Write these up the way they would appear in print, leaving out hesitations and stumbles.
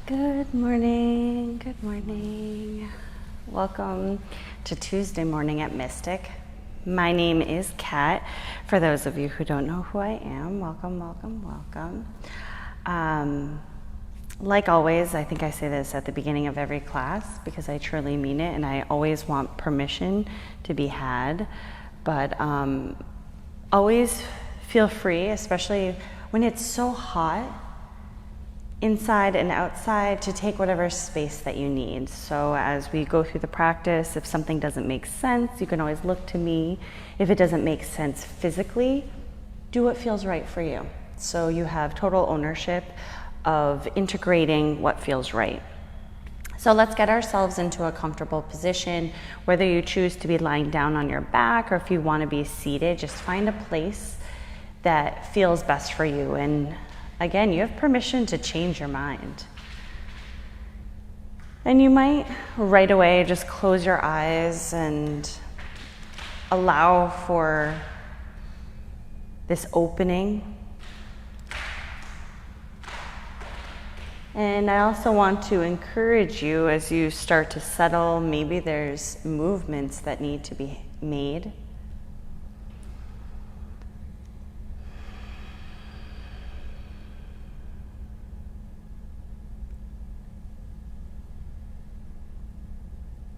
Good morning, good morning. Welcome to Tuesday morning at Mystic. My name is Kat. For those of you who don't know who I am, welcome, welcome, welcome. Like always, I think I say this at the beginning of every class because I truly mean it and I always want permission to be had. But always feel free, especially when it's so hot, inside and outside, to take whatever space that you need. So as we go through the practice, if something doesn't make sense, you can always look to me. If it doesn't make sense physically, do what feels right for you. So you have total ownership of integrating what feels right. So let's get ourselves into a comfortable position, whether you choose to be lying down on your back or if you want to be seated. Just find a place that feels best for you. And again, you have permission to change your mind. And you might right away just close your eyes and allow for this opening. And I also want to encourage you as you start to settle, maybe there's movements that need to be made.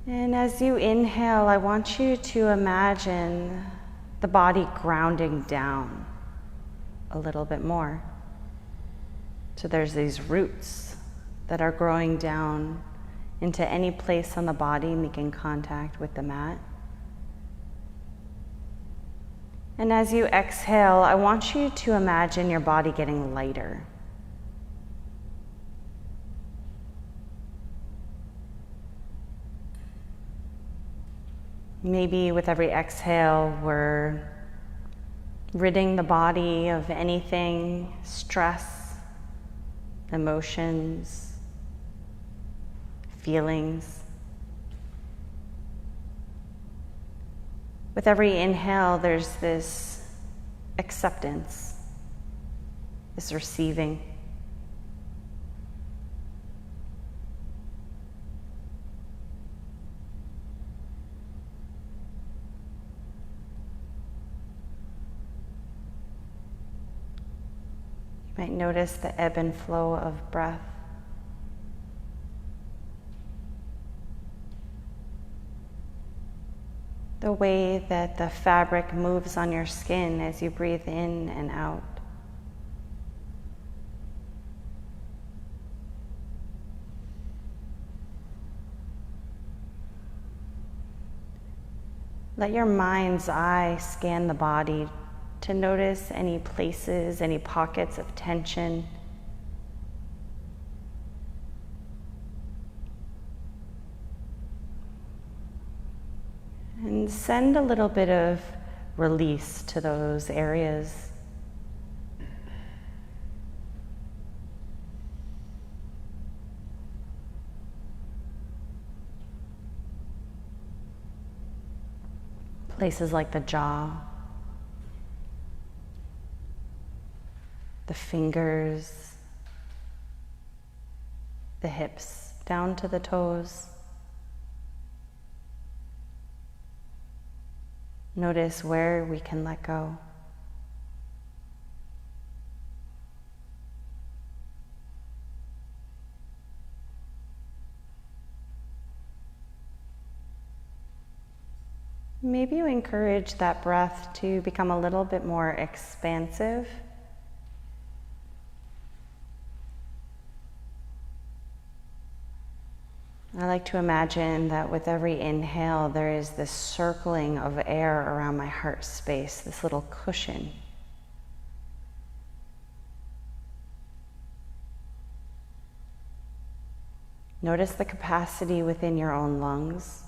And as you inhale, I want you to imagine the body grounding down a little bit more. So there's these roots that are growing down into any place on the body, making contact with the mat. And as you exhale, I want you to imagine your body getting lighter. Maybe with every exhale, we're ridding the body of anything, stress, emotions, feelings. With every inhale, there's this acceptance, this receiving. You might notice the ebb and flow of breath. The way that the fabric moves on your skin as you breathe in and out. Let your mind's eye scan the body to notice any places, any pockets of tension. And send a little bit of release to those areas. Places like the jaw, the fingers, the hips, down to the toes. Notice where we can let go. Maybe you encourage that breath to become a little bit more expansive. I like to imagine that with every inhale, there is this circling of air around my heart space, this little cushion. Notice the capacity within your own lungs.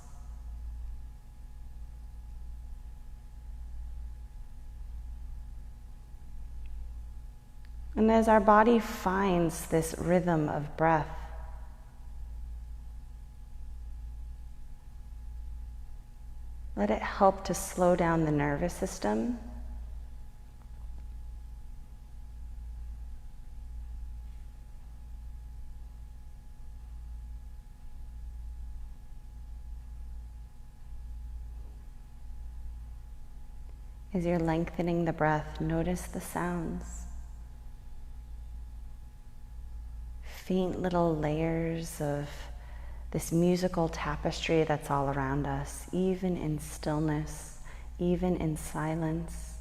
And as our body finds this rhythm of breath, let it help to slow down the nervous system. As you're lengthening the breath, notice the sounds. Faint little layers of this musical tapestry that's all around us, even in stillness, even in silence.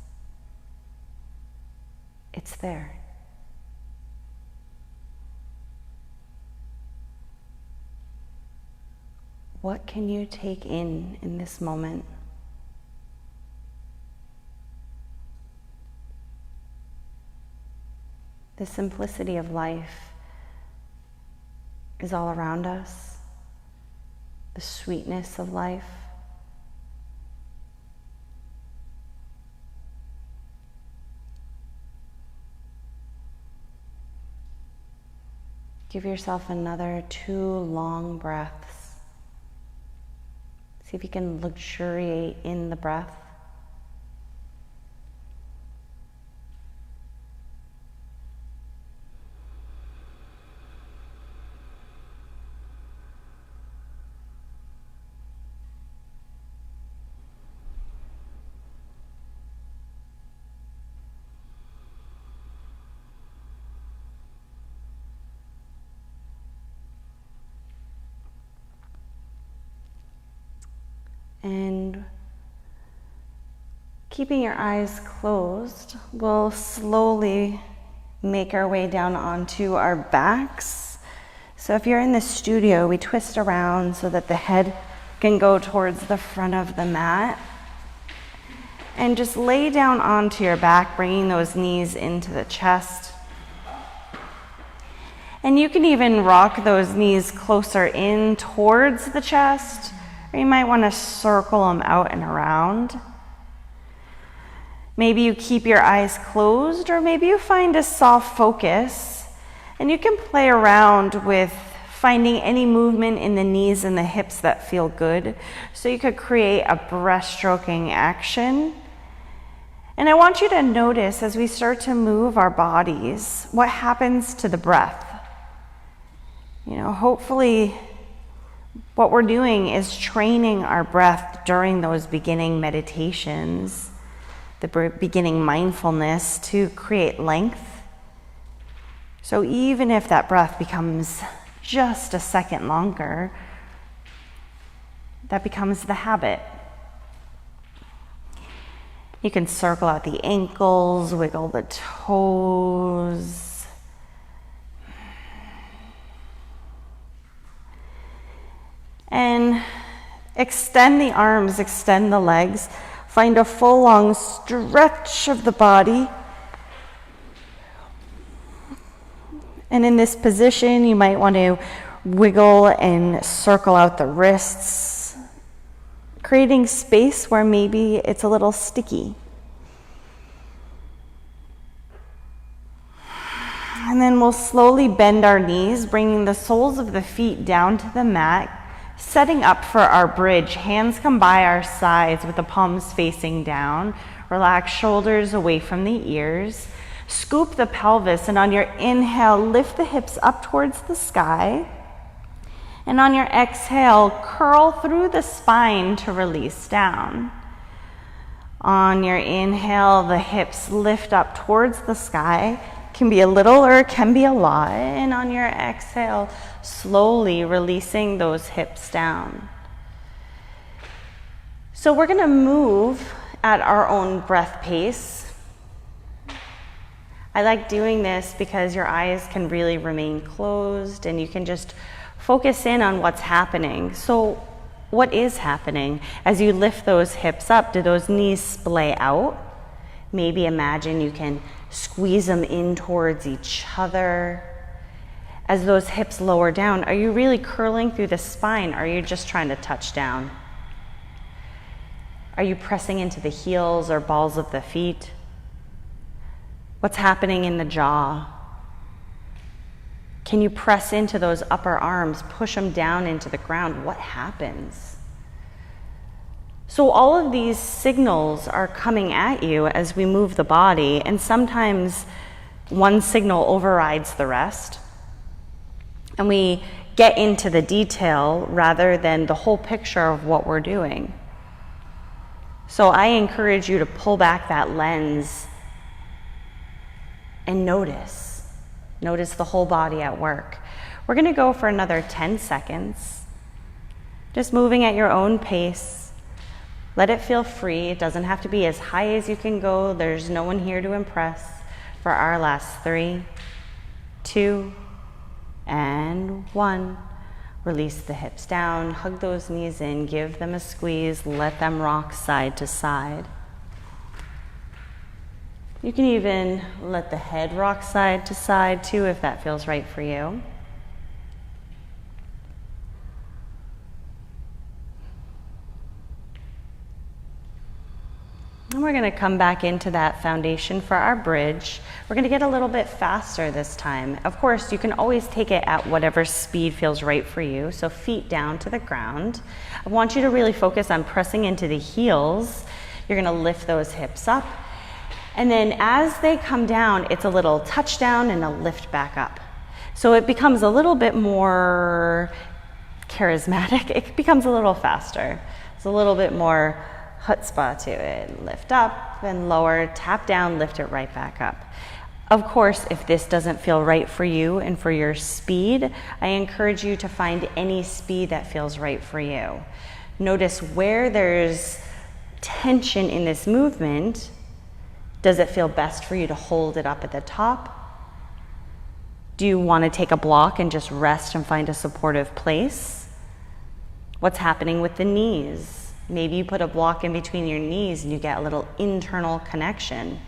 It's there. What can you take in this moment? The simplicity of life is all around us. The sweetness of life. Give yourself another 2 long breaths. See if you can luxuriate in the breath. And keeping your eyes closed, we'll slowly make our way down onto our backs. So if you're in the studio, we twist around so that the head can go towards the front of the mat. And just lay down onto your back, bringing those knees into the chest. And you can even rock those knees closer in towards the chest. Or you might want to circle them out and around. Maybe you keep your eyes closed, or maybe you find a soft focus, and you can play around with finding any movement in the knees and the hips that feel good. So you could create a breaststroking action. And I want you to notice as we start to move our bodies, what happens to the breath. Hopefully what we're doing is training our breath during those beginning meditations, the beginning mindfulness to create length. So even if that breath becomes just a second longer, that becomes the habit. You can circle out the ankles, wiggle the toes. And extend the arms, extend the legs. Find a full long stretch of the body. And in this position, you might want to wiggle and circle out the wrists, creating space where maybe it's a little sticky. And then we'll slowly bend our knees, bringing the soles of the feet down to the mat, setting up for our bridge. Hands come by our sides with the palms facing down. Relax shoulders away from the ears. Scoop the pelvis, and on your inhale, lift the hips up towards the sky. And on your exhale, curl through the spine to release down. On your inhale, the hips lift up towards the sky. Can be a little or it can be a lot. And on your exhale, slowly releasing those hips down. So we're going to move at our own breath pace. I like doing this because your eyes can really remain closed and you can just focus in on what's happening. So what is happening? As you lift those hips up, do those knees splay out? Maybe imagine you can squeeze them in towards each other. As those hips lower down, are you really curling through the spine? Or are you just trying to touch down? Are you pressing into the heels or balls of the feet? What's happening in the jaw? Can you press into those upper arms, push them down into the ground? What happens? So all of these signals are coming at you as we move the body, and sometimes one signal overrides the rest. And we get into the detail rather than the whole picture of what we're doing. So I encourage you to pull back that lens and notice. Notice the whole body at work. We're going to go for another 10 seconds. Just moving at your own pace. Let it feel free. It doesn't have to be as high as you can go. There's no one here to impress. For our last 3, 2, and 1. Release the hips down, hug those knees in, give them a squeeze, let them rock side to side. You can even let the head rock side to side too if that feels right for you. And we're going to come back into that foundation for our bridge. We're going to get a little bit faster this time. Of course, you can always take it at whatever speed feels right for you. So feet down to the ground. I want you to really focus on pressing into the heels. You're going to lift those hips up. And then as they come down, it's a little touch down and a lift back up. So it becomes a little bit more charismatic. It becomes a little faster. It's a little bit more chutzpah to it. Lift up and lower, tap down, lift it right back up. Of course, if this doesn't feel right for you and for your speed, I encourage you to find any speed that feels right for you. Notice where there's tension in this movement. Does it feel best for you to hold it up at the top? Do you want to take a block and just rest and find a supportive place? What's happening with the knees? Maybe you put a block in between your knees and you get a little internal connection.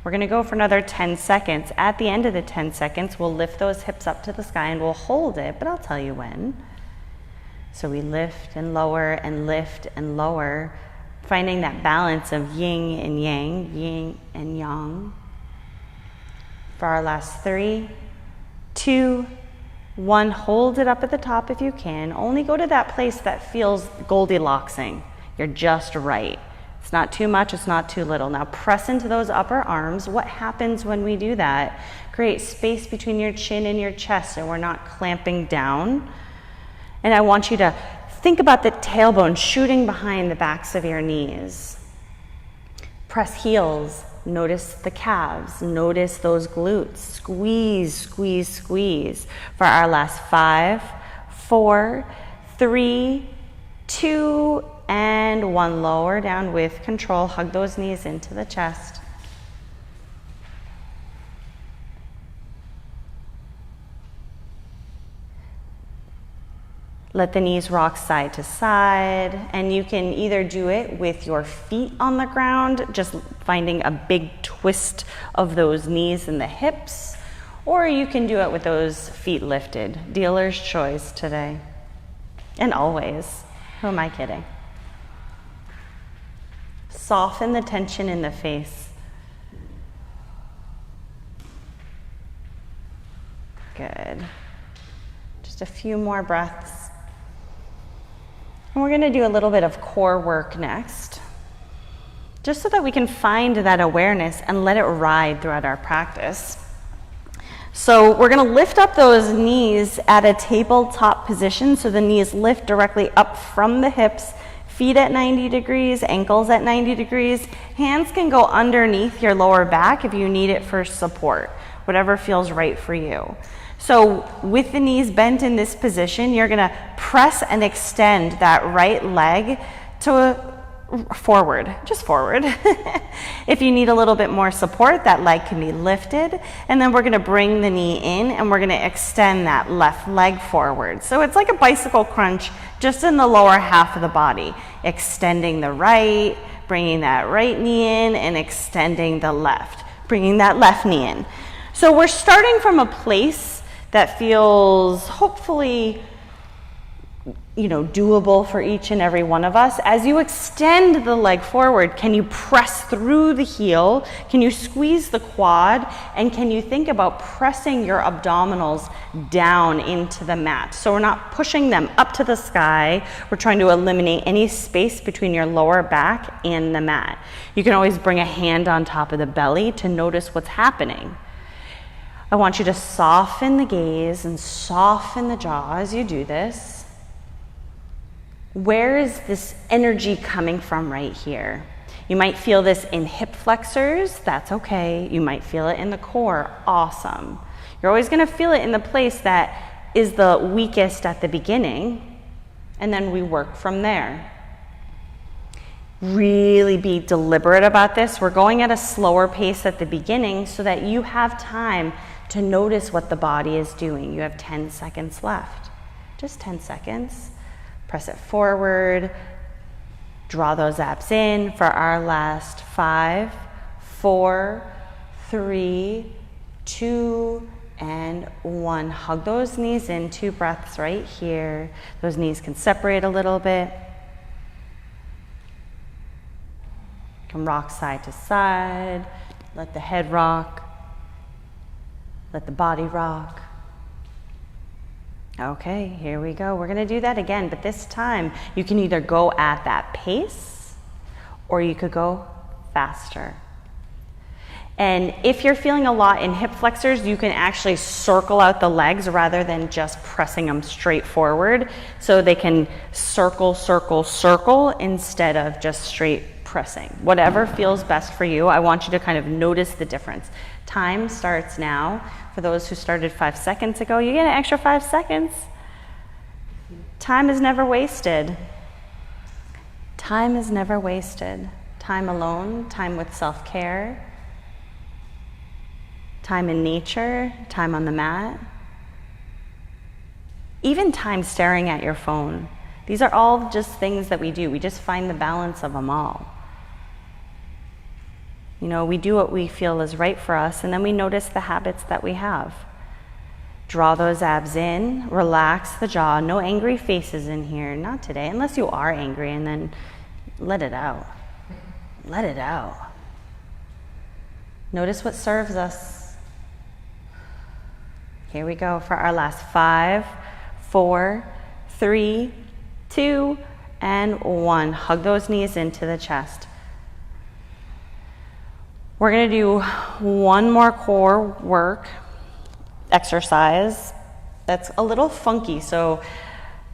We're going to go for another 10 seconds. At the end of the 10 seconds, we'll lift those hips up to the sky and we'll hold it, but I'll tell you when. So we lift and lower and lift and lower, finding that balance of yin and yang, For our last 3, 2, 1, hold it up at the top if you can. Only go to that place that feels Goldilocksing. You're just right. It's not too much, it's not too little. Now press into those upper arms. What happens when we do that? Create space between your chin and your chest so we're not clamping down. And I want you to think about the tailbone shooting behind the backs of your knees. Press heels. Notice the calves. Notice those glutes. Squeeze, squeeze, squeeze. For our last 5, 4, 3, 2, and 1. Lower down with control. Hug those knees into the chest. Let the knees rock side to side, and you can either do it with your feet on the ground, just finding a big twist of those knees and the hips, or you can do it with those feet lifted. Dealer's choice today, and always. Who am I kidding? Soften the tension in the face. Good. Just a few more breaths. And we're going to do a little bit of core work next, just so that we can find that awareness and let it ride throughout our practice. So we're going to lift up those knees at a tabletop position, so the knees lift directly up from the hips, feet at 90 degrees, ankles at 90 degrees. Hands can go underneath your lower back if you need it for support, whatever feels right for you. So with the knees bent in this position, you're going to press and extend that right leg to forward, just forward. If you need a little bit more support, that leg can be lifted. And then we're going to bring the knee in and we're going to extend that left leg forward. So it's like a bicycle crunch just in the lower half of the body. Extending the right, bringing that right knee in, and extending the left, bringing that left knee in. So we're starting from a place that feels hopefully, doable for each and every one of us. As you extend the leg forward, can you press through the heel? Can you squeeze the quad? And can you think about pressing your abdominals down into the mat? So we're not pushing them up to the sky. We're trying to eliminate any space between your lower back and the mat. You can always bring a hand on top of the belly to notice what's happening. I want you to soften the gaze and soften the jaw as you do this. Where is this energy coming from right here? You might feel this in hip flexors, that's okay. You might feel it in the core, awesome. You're always gonna feel it in the place that is the weakest at the beginning, and then we work from there. Really be deliberate about this. We're going at a slower pace at the beginning so that you have time to notice what the body is doing. You have 10 seconds left, just 10 seconds. Press it forward, draw those abs in for our last 5, 4, 3, 2, and 1. Hug those knees in, 2 breaths right here. Those knees can separate a little bit. You can rock side to side, let the head rock, let the body rock. Okay, here we go. We're gonna do that again, but this time you can either go at that pace or you could go faster. And if you're feeling a lot in hip flexors, you can actually circle out the legs rather than just pressing them straight forward. So they can circle, circle, circle instead of just straight pressing. Whatever feels best for you. I want you to kind of notice the difference. Time starts now. For those who started 5 seconds ago, you get an extra 5 seconds. Time is never wasted. Time is never wasted. Time alone, time with self-care, time in nature, time on the mat, even time staring at your phone. These are all just things that we do. We just find the balance of them all. You know, we do what we feel is right for us, and then we notice the habits that we have. Draw those abs in, relax the jaw. No angry faces in here, not today, unless you are angry, and then let it out. Let it out. Notice what serves us. Here we go for our last 5, 4, 3, 2, and 1. Hug those knees into the chest. We're gonna do one more core work exercise that's a little funky. So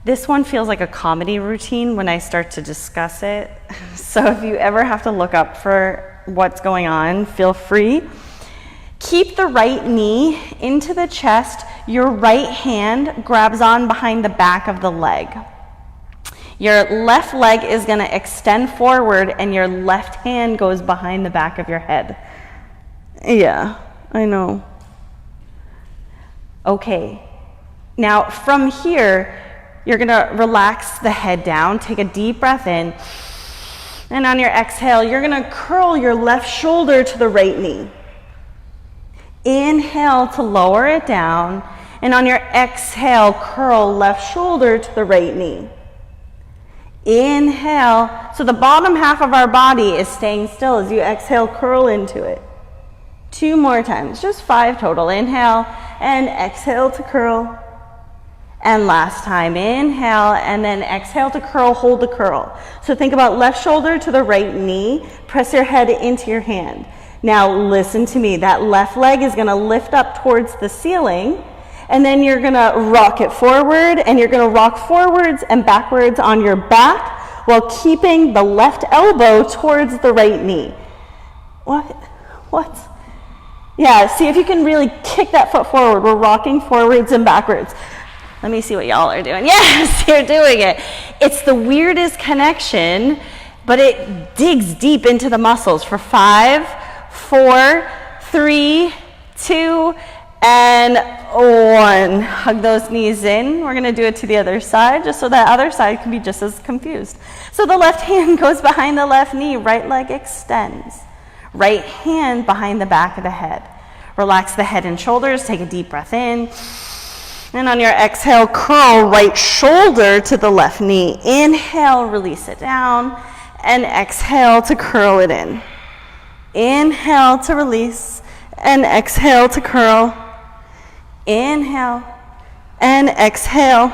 this one feels like a comedy routine when I start to discuss it. So if you ever have to look up for what's going on, feel free. Keep the right knee into the chest. Your right hand grabs on behind the back of the leg. Your left leg is going to extend forward and your left hand goes behind the back of your head. Yeah, I know. Okay. Now from here, you're going to relax the head down, take a deep breath in, and on your exhale, you're going to curl your left shoulder to the right knee. Inhale to lower it down, and on your exhale, curl left shoulder to the right knee. Inhale, so the bottom half of our body is staying still as you exhale, curl into it. 2 more times, just 5 total. Inhale and exhale to curl. And last time, inhale and then exhale to curl, hold the curl. So think about left shoulder to the right knee, press your head into your hand. Now listen to me, that left leg is gonna lift up towards the ceiling, and then you're gonna rock it forward, and you're gonna rock forwards and backwards on your back while keeping the left elbow towards the right knee. What? Yeah, see if you can really kick that foot forward. We're rocking forwards and backwards. Let me see what y'all are doing. Yes, you're doing it. It's the weirdest connection, but it digs deep into the muscles for 5, 4, 3, 2, and 1. Hug those knees in. We're going to do it to the other side, just so that other side can be just as confused. So the left hand goes behind the left knee, right leg extends. Right hand behind the back of the head. Relax the head and shoulders, take a deep breath in. And on your exhale, curl right shoulder to the left knee. Inhale, release it down, and exhale to curl it in. Inhale to release, and exhale to curl. Inhale, and exhale.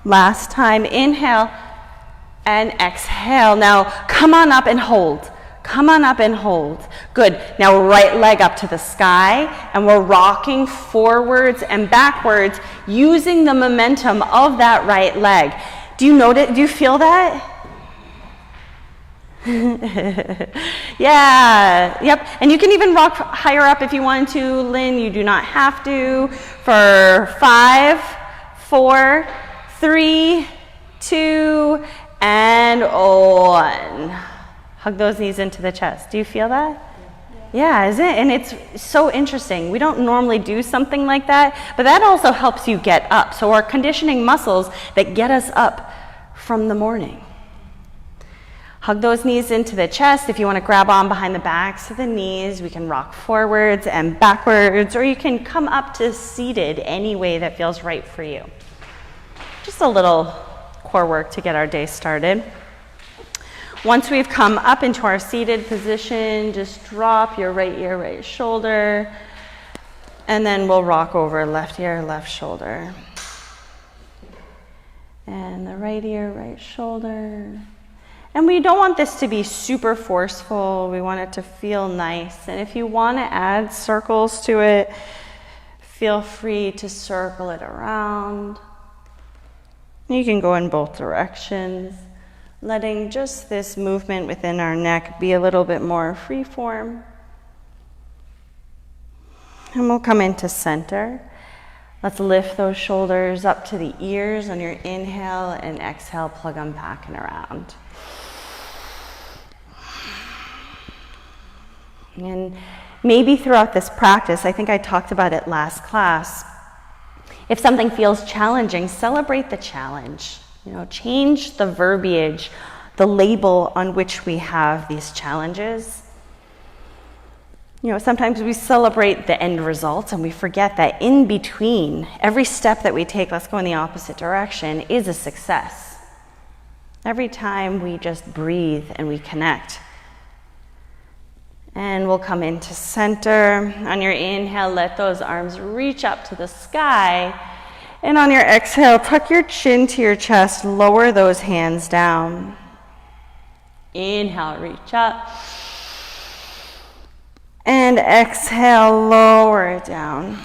Last time, inhale, and exhale. Now, come on up and hold. Come on up and hold. Good. Now right leg up to the sky, and we're rocking forwards and backwards using the momentum of that right leg. Do you notice, do you feel that? Yeah, yep. And you can even rock higher up if you want to, Lynn. You do not have to. For 5, 4, 3, 2, and 1. Hug those knees into the chest. Do you feel that? Yeah, isn't it? And it's so interesting. We don't normally do something like that, but that also helps you get up. So our conditioning muscles that get us up from the morning. Hug those knees into the chest. If you want to grab on behind the backs of the knees, we can rock forwards and backwards, or you can come up to seated any way that feels right for you. Just a little core work to get our day started. Once we've come up into our seated position, just drop your right ear, right shoulder, and then we'll rock over left ear, left shoulder. And the right ear, right shoulder. And we don't want this to be super forceful. We want it to feel nice. And if you want to add circles to it, feel free to circle it around. You can go in both directions, letting just this movement within our neck be a little bit more free form. And we'll come into center. Let's lift those shoulders up to the ears on your inhale, and exhale, plug them back and around. And maybe throughout this practice, I think I talked about it last class, if something feels challenging, celebrate the challenge. Change the verbiage, the label on which we have these challenges. Sometimes we celebrate the end results and we forget that in between, every step that we take, let's go in the opposite direction, is a success. Every time we just breathe and we connect. And we'll come into center. On your inhale, let those arms reach up to the sky. And on your exhale, tuck your chin to your chest, lower those hands down. Inhale, reach up. And exhale, lower it down.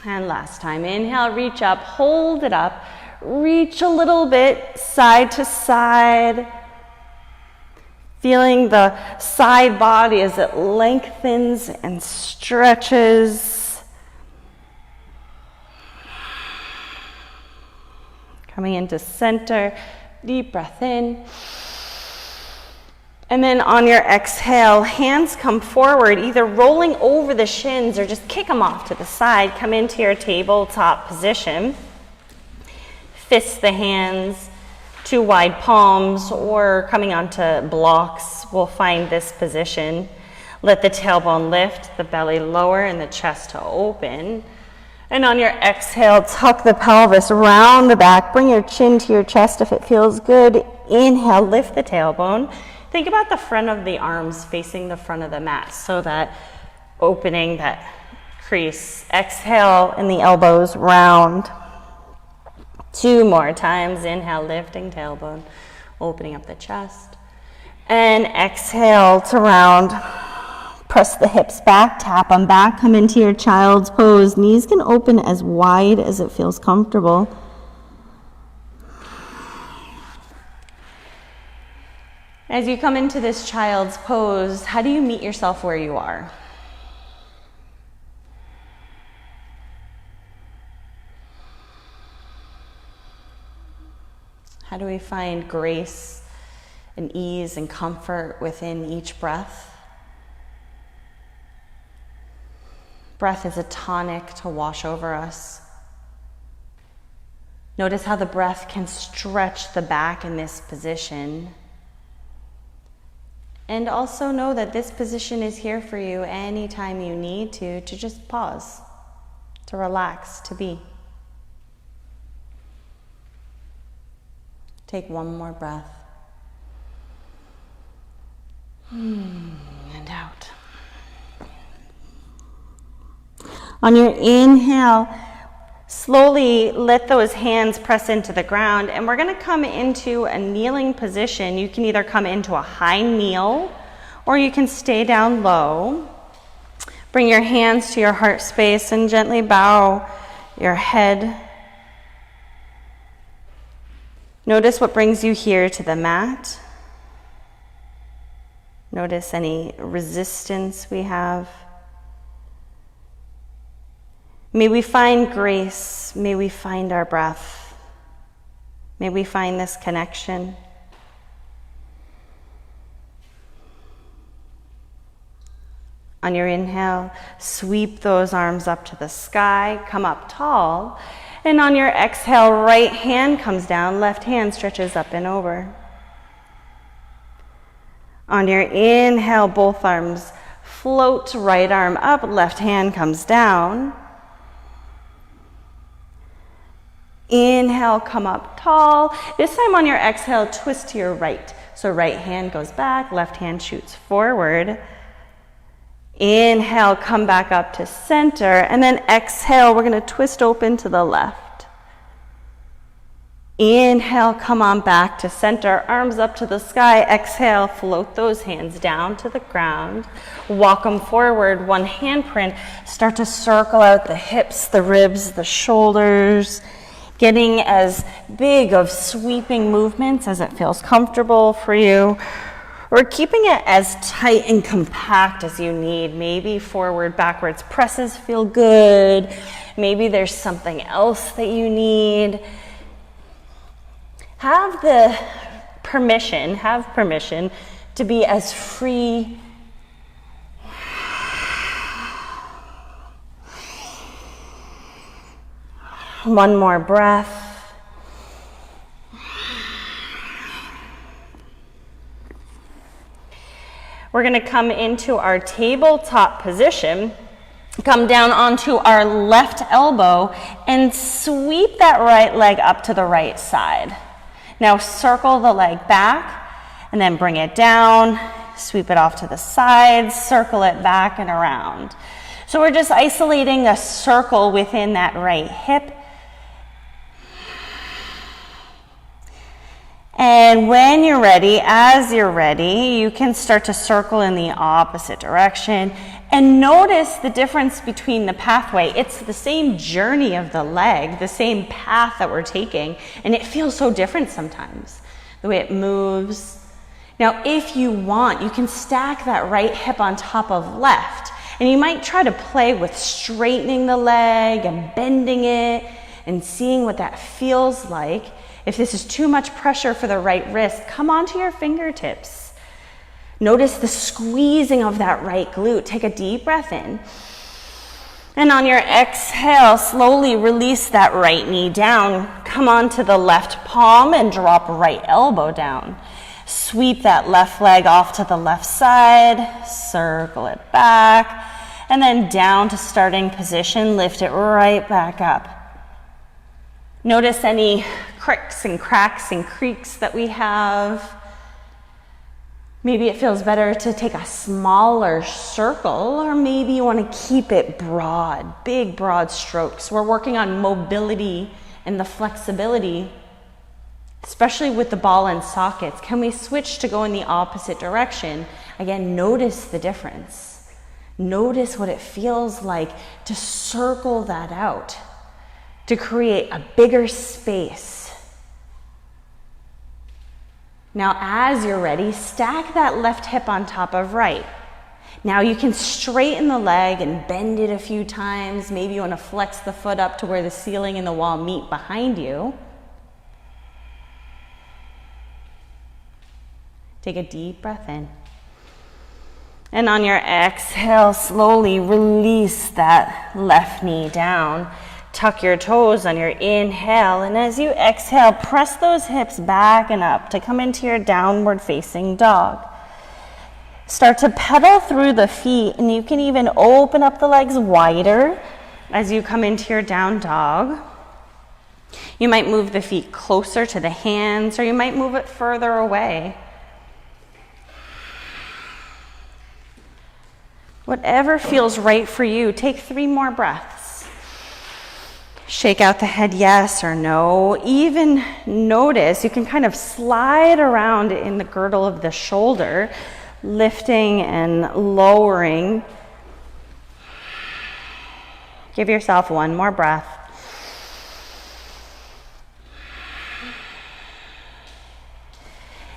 And last time, inhale, reach up, hold it up, reach a little bit side to side. Feeling the side body as it lengthens and stretches. Coming into center, deep breath in. And then on your exhale, hands come forward, either rolling over the shins or just kick them off to the side. Come into your tabletop position. Fist the hands. 2 wide palms, or coming onto blocks, we'll find this position. Let the tailbone lift, the belly lower, and the chest to open. And on your exhale, tuck the pelvis around the back. Bring your chin to your chest if it feels good. Inhale, lift the tailbone. Think about the front of the arms facing the front of the mat, so that opening, that crease. Exhale, and the elbows round. 2 more times. Inhale, lifting tailbone, opening up the chest. And exhale to round. Press the hips back, tap them back, come into your child's pose. Knees can open as wide as it feels comfortable. As you come into this child's pose, how do you meet yourself where you are? How do we find grace and ease and comfort within each breath? Breath is a tonic to wash over us. Notice how the breath can stretch the back in this position. And also know that this position is here for you anytime you need to just pause, to relax, to be. Take one more breath. And out. On your inhale, slowly let those hands press into the ground, and we're going to come into a kneeling position. You can either come into a high kneel, or you can stay down low. Bring your hands to your heart space and gently bow your head. Notice what brings you here to the mat. Notice any resistance we have. May we find grace. May we find our breath. May we find this connection. On your inhale, sweep those arms up to the sky, come up tall. And on your exhale, right hand comes down, left hand stretches up and over. On your inhale, both arms float, right arm up, left hand comes down. Inhale, come up tall. This time on your exhale, twist to your right. So right hand goes back, left hand shoots forward. Inhale, come back up to center, and then exhale, we're going to twist open to the left. Inhale, come on back to center, arms up to the sky. Exhale, float those hands down to the ground. Walk them forward, one handprint. Start to circle out the hips, the ribs, the shoulders, getting as big of sweeping movements as it feels comfortable for you. Or keeping it as tight and compact as you need. Maybe forward, backwards presses feel good. Maybe there's something else that you need. Have permission to be as free. One more breath. We're going to come into our tabletop position, come down onto our left elbow, and sweep that right leg up to the right side. Now circle the leg back, and then bring it down, sweep it off to the side, circle it back and around. So we're just isolating a circle within that right hip. And when you're ready, as you're ready, you can start to circle in the opposite direction and notice the difference between the pathway. It's the same journey of the leg, the same path that we're taking, and it feels so different sometimes, the way it moves. Now, if you want, you can stack that right hip on top of left, and you might try to play with straightening the leg and bending it and seeing what that feels like. If this is too much pressure for the right wrist, come onto your fingertips. Notice the squeezing of that right glute. Take a deep breath in. And on your exhale, slowly release that right knee down. Come onto the left palm and drop right elbow down. Sweep that left leg off to the left side, circle it back, and then down to starting position, lift it right back up. Notice any cricks and cracks and creaks that we have. Maybe it feels better to take a smaller circle, or maybe you want to keep it broad, big broad strokes. We're working on mobility and the flexibility, especially with the ball and sockets. Can we switch to go in the opposite direction? Again, notice the difference. Notice what it feels like to circle that out, to create a bigger space. Now, as you're ready, stack that left hip on top of right. Now you can straighten the leg and bend it a few times. Maybe you want to flex the foot up to where the ceiling and the wall meet behind you. Take a deep breath in. And on your exhale, slowly release that left knee down. Tuck your toes on your inhale, and as you exhale, press those hips back and up to come into your downward facing dog. Start to pedal through the feet, and you can even open up the legs wider as you come into your down dog. You might move the feet closer to the hands, or you might move it further away. Whatever feels right for you. Take 3 more breaths. Shake out the head yes or no. Even notice you can kind of slide around in the girdle of the shoulder, lifting and lowering. Give yourself 1 more breath.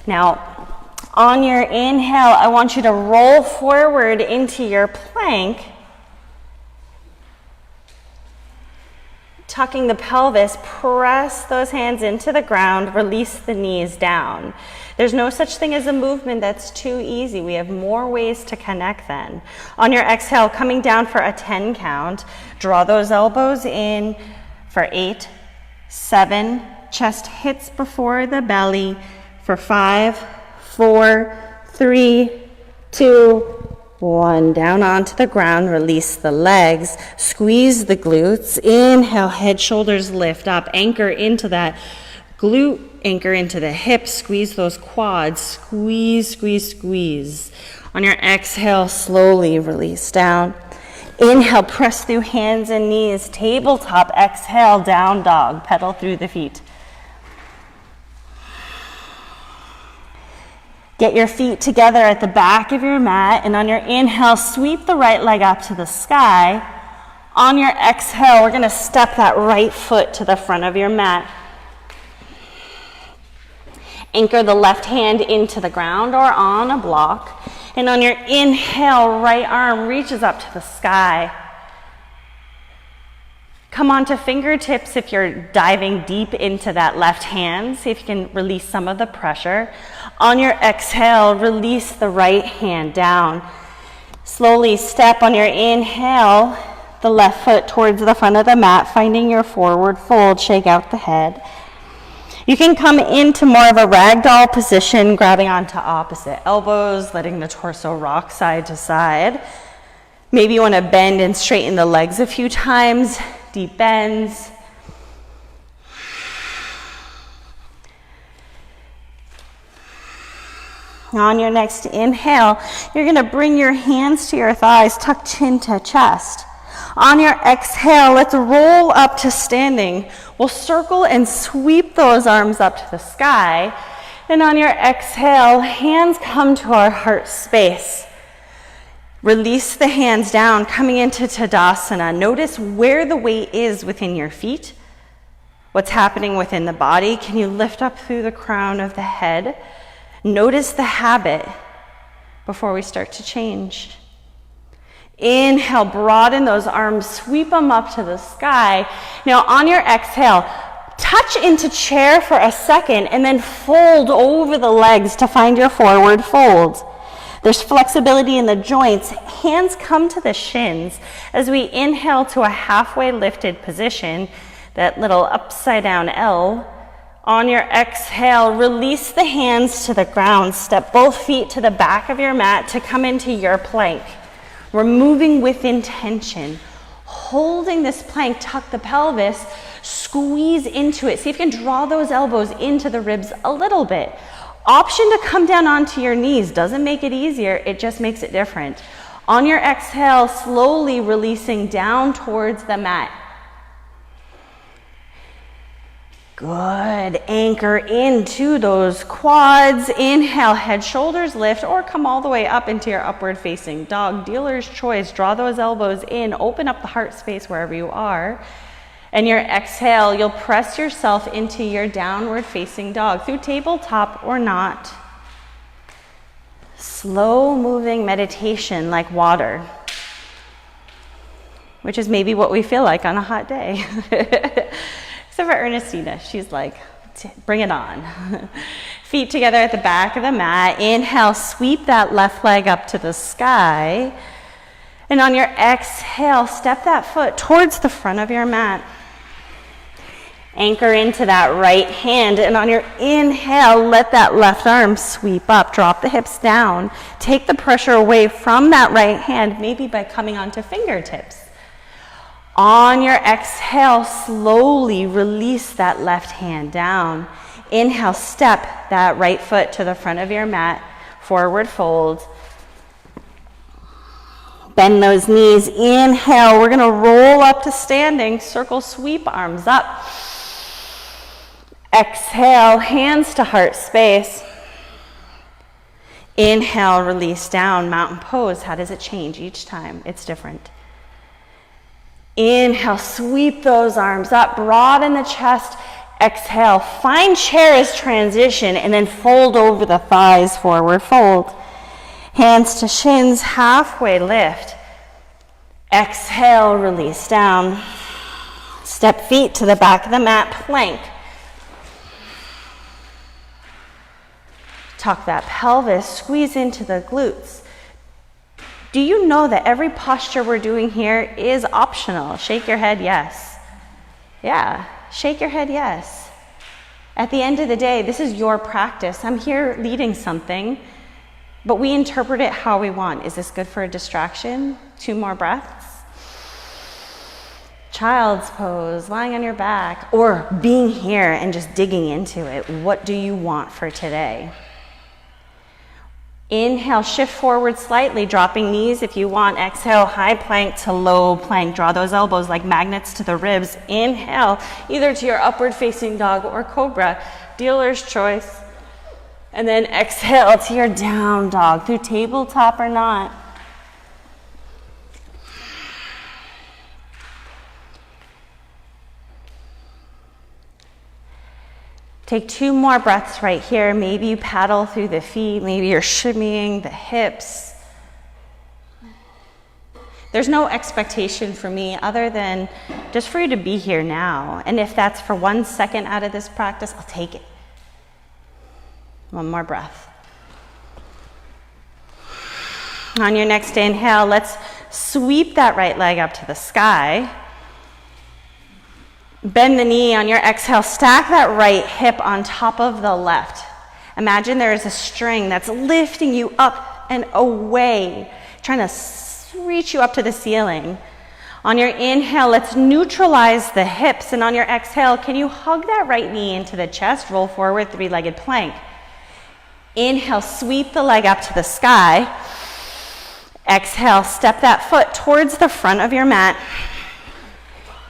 Now, on your inhale, I want you to roll forward into your plank, tucking the pelvis, press those hands into the ground, release the knees down. There's no such thing as a movement that's too easy. We have more ways to connect then. On your exhale, coming down for a 10 count, draw those elbows in for 8, 7, chest hits before the belly for 5, 4, 3, 2, 1. Down onto the ground, release the legs, squeeze the glutes. Inhale, head, shoulders lift up, anchor into that glute, anchor into the hips, squeeze those quads, squeeze, squeeze, squeeze. On your exhale, slowly release down. Inhale, press through hands and knees, tabletop. Exhale, down dog, pedal through the feet. Get your feet together at the back of your mat, and on your inhale, sweep the right leg up to the sky. On your exhale, we're going to step that right foot to the front of your mat. Anchor the left hand into the ground or on a block. And on your inhale, right arm reaches up to the sky. Come onto fingertips if you're diving deep into that left hand. See if you can release some of the pressure. On your exhale, release the right hand down. Slowly step on your inhale, the left foot towards the front of the mat, finding your forward fold. Shake out the head. You can come into more of a ragdoll position, grabbing onto opposite elbows, letting the torso rock side to side. Maybe you want to bend and straighten the legs a few times, deep bends. On your next inhale, you're going to bring your hands to your thighs, tuck chin to chest. On your exhale, let's roll up to standing. We'll circle and sweep those arms up to the sky. And on your exhale, hands come to our heart space. Release the hands down, coming into Tadasana. Notice where the weight is within your feet. What's happening within the body. Can you lift up through the crown of the head? Notice the habit before we start to change. Inhale, broaden those arms, sweep them up to the sky. Now on your exhale, touch into chair for a second and then fold over the legs to find your forward fold. There's flexibility in the joints. Hands come to the shins as we inhale to a halfway lifted position, that little upside down L. On your exhale, release the hands to the ground. Step both feet to the back of your mat to come into your plank. We're moving with intention. Holding this plank, tuck the pelvis, squeeze into it. See if you can draw those elbows into the ribs a little bit. Option to come down onto your knees. Doesn't make it easier, it just makes it different. On your exhale, slowly releasing down towards the mat. Good. Anchor into those quads. Inhale, head, shoulders lift, or come all the way up into your upward facing dog. Dealer's choice. Draw those elbows in. Open up the heart space wherever you are. And your exhale, you'll press yourself into your downward facing dog through tabletop or not. Slow moving meditation like water, which is maybe what we feel like on a hot day. Except for Ernestina, she's like, bring it on. Feet together at the back of the mat. Inhale, sweep that left leg up to the sky. And on your exhale, step that foot towards the front of your mat. Anchor into that right hand. And on your inhale, let that left arm sweep up. Drop the hips down. Take the pressure away from that right hand, maybe by coming onto fingertips. On your exhale, slowly release that left hand down. Inhale, step that right foot to the front of your mat, forward fold. Bend those knees. Inhale, we're gonna roll up to standing, circle, sweep, arms up. Exhale, hands to heart space. Inhale, release down, mountain pose. How does it change each time? It's different. Inhale, sweep those arms up, broaden the chest, Exhale, find chair as transition, and then fold over the thighs, forward fold. Hands to shins, halfway lift. Exhale, release down. Step feet to the back of the mat, plank. Tuck that pelvis, squeeze into the glutes. Do you know that every posture we're doing here is optional? Shake your head, yes. Yeah, shake your head, yes. At the end of the day, this is your practice. I'm here leading something, but we interpret it how we want. Is this good for a distraction? 2 more breaths. Child's pose, lying on your back, or being here and just digging into it. What do you want for today? Inhale, shift forward slightly, dropping knees if you want. Exhale, high plank to low plank. Draw those elbows like magnets to the ribs. Inhale, either to your upward facing dog or cobra, dealer's choice. And then exhale to your down dog, through tabletop or not. Take 2 more breaths right here. Maybe you paddle through the feet. Maybe you're shimmying the hips. There's no expectation for me other than just for you to be here now. And if that's for 1 second out of this practice, I'll take it. 1 more breath. On your next inhale, let's sweep that right leg up to the sky. Bend the knee. On your exhale, stack that right hip on top of the left. Imagine there is a string that's lifting you up and away, trying to reach you up to the ceiling. On your inhale, let's neutralize the hips. And on your exhale, can you hug that right knee into the chest? Roll forward, 3-legged plank. Inhale, sweep the leg up to the sky. Exhale, step that foot towards the front of your mat.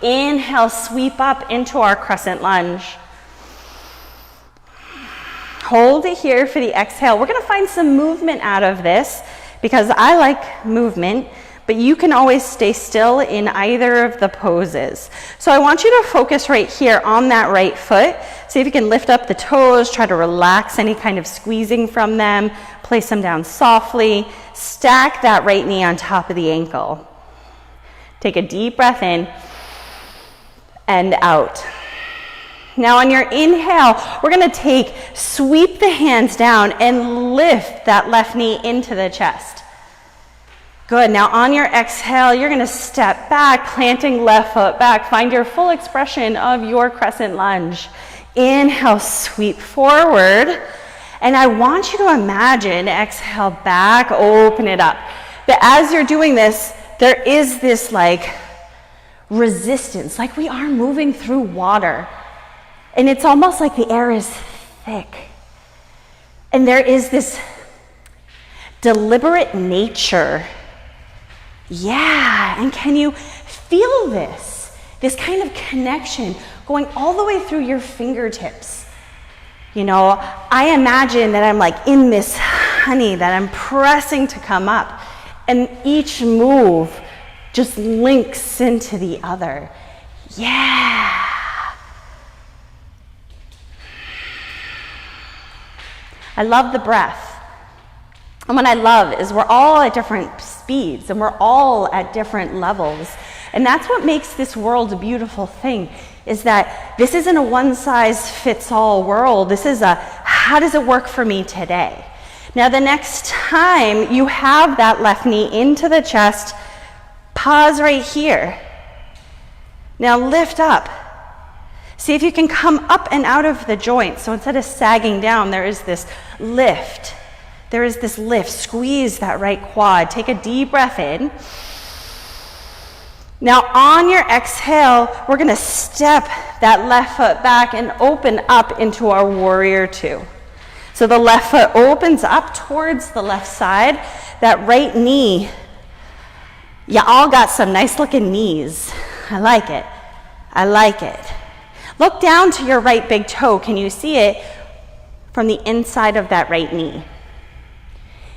Inhale, sweep up into our crescent lunge. Hold it here for the exhale. We're going to find some movement out of this because I like movement, but you can always stay still in either of the poses. So I want you to focus right here on that right foot. See if you can lift up the toes, try to relax any kind of squeezing from them, place them down softly, stack that right knee on top of the ankle. Take a deep breath in and out. Now on your inhale, we're going to sweep the hands down and lift that left knee into the chest. Good. Now on your exhale, you're going to step back, planting left foot back. Find your full expression of your crescent lunge. Inhale, sweep forward. And I want you to imagine, exhale back, open it up. But as you're doing this, there is this resistance, like we are moving through water. And it's almost like the air is thick. And there is this deliberate nature. Yeah, and can you feel this? This kind of connection going all the way through your fingertips. You know, I imagine that I'm in this honey that I'm pressing to come up. And each move just links into the other. Yeah. I love the breath. And what I love is we're all at different speeds and we're all at different levels. And that's what makes this world a beautiful thing, is that this isn't a one-size-fits-all world. This is a, how does it work for me today? Now the next time you have that left knee into the chest, pause right here. Now lift up. See if you can come up and out of the joint. So instead of sagging down, there is this lift. There is this lift. Squeeze that right quad. Take a deep breath in. Now on your exhale, we're going to step that left foot back and open up into our warrior 2. So the left foot opens up towards the left side. That right knee, you all got some nice looking knees. I like it. I like it. Look down to your right big toe. Can you see it from the inside of that right knee?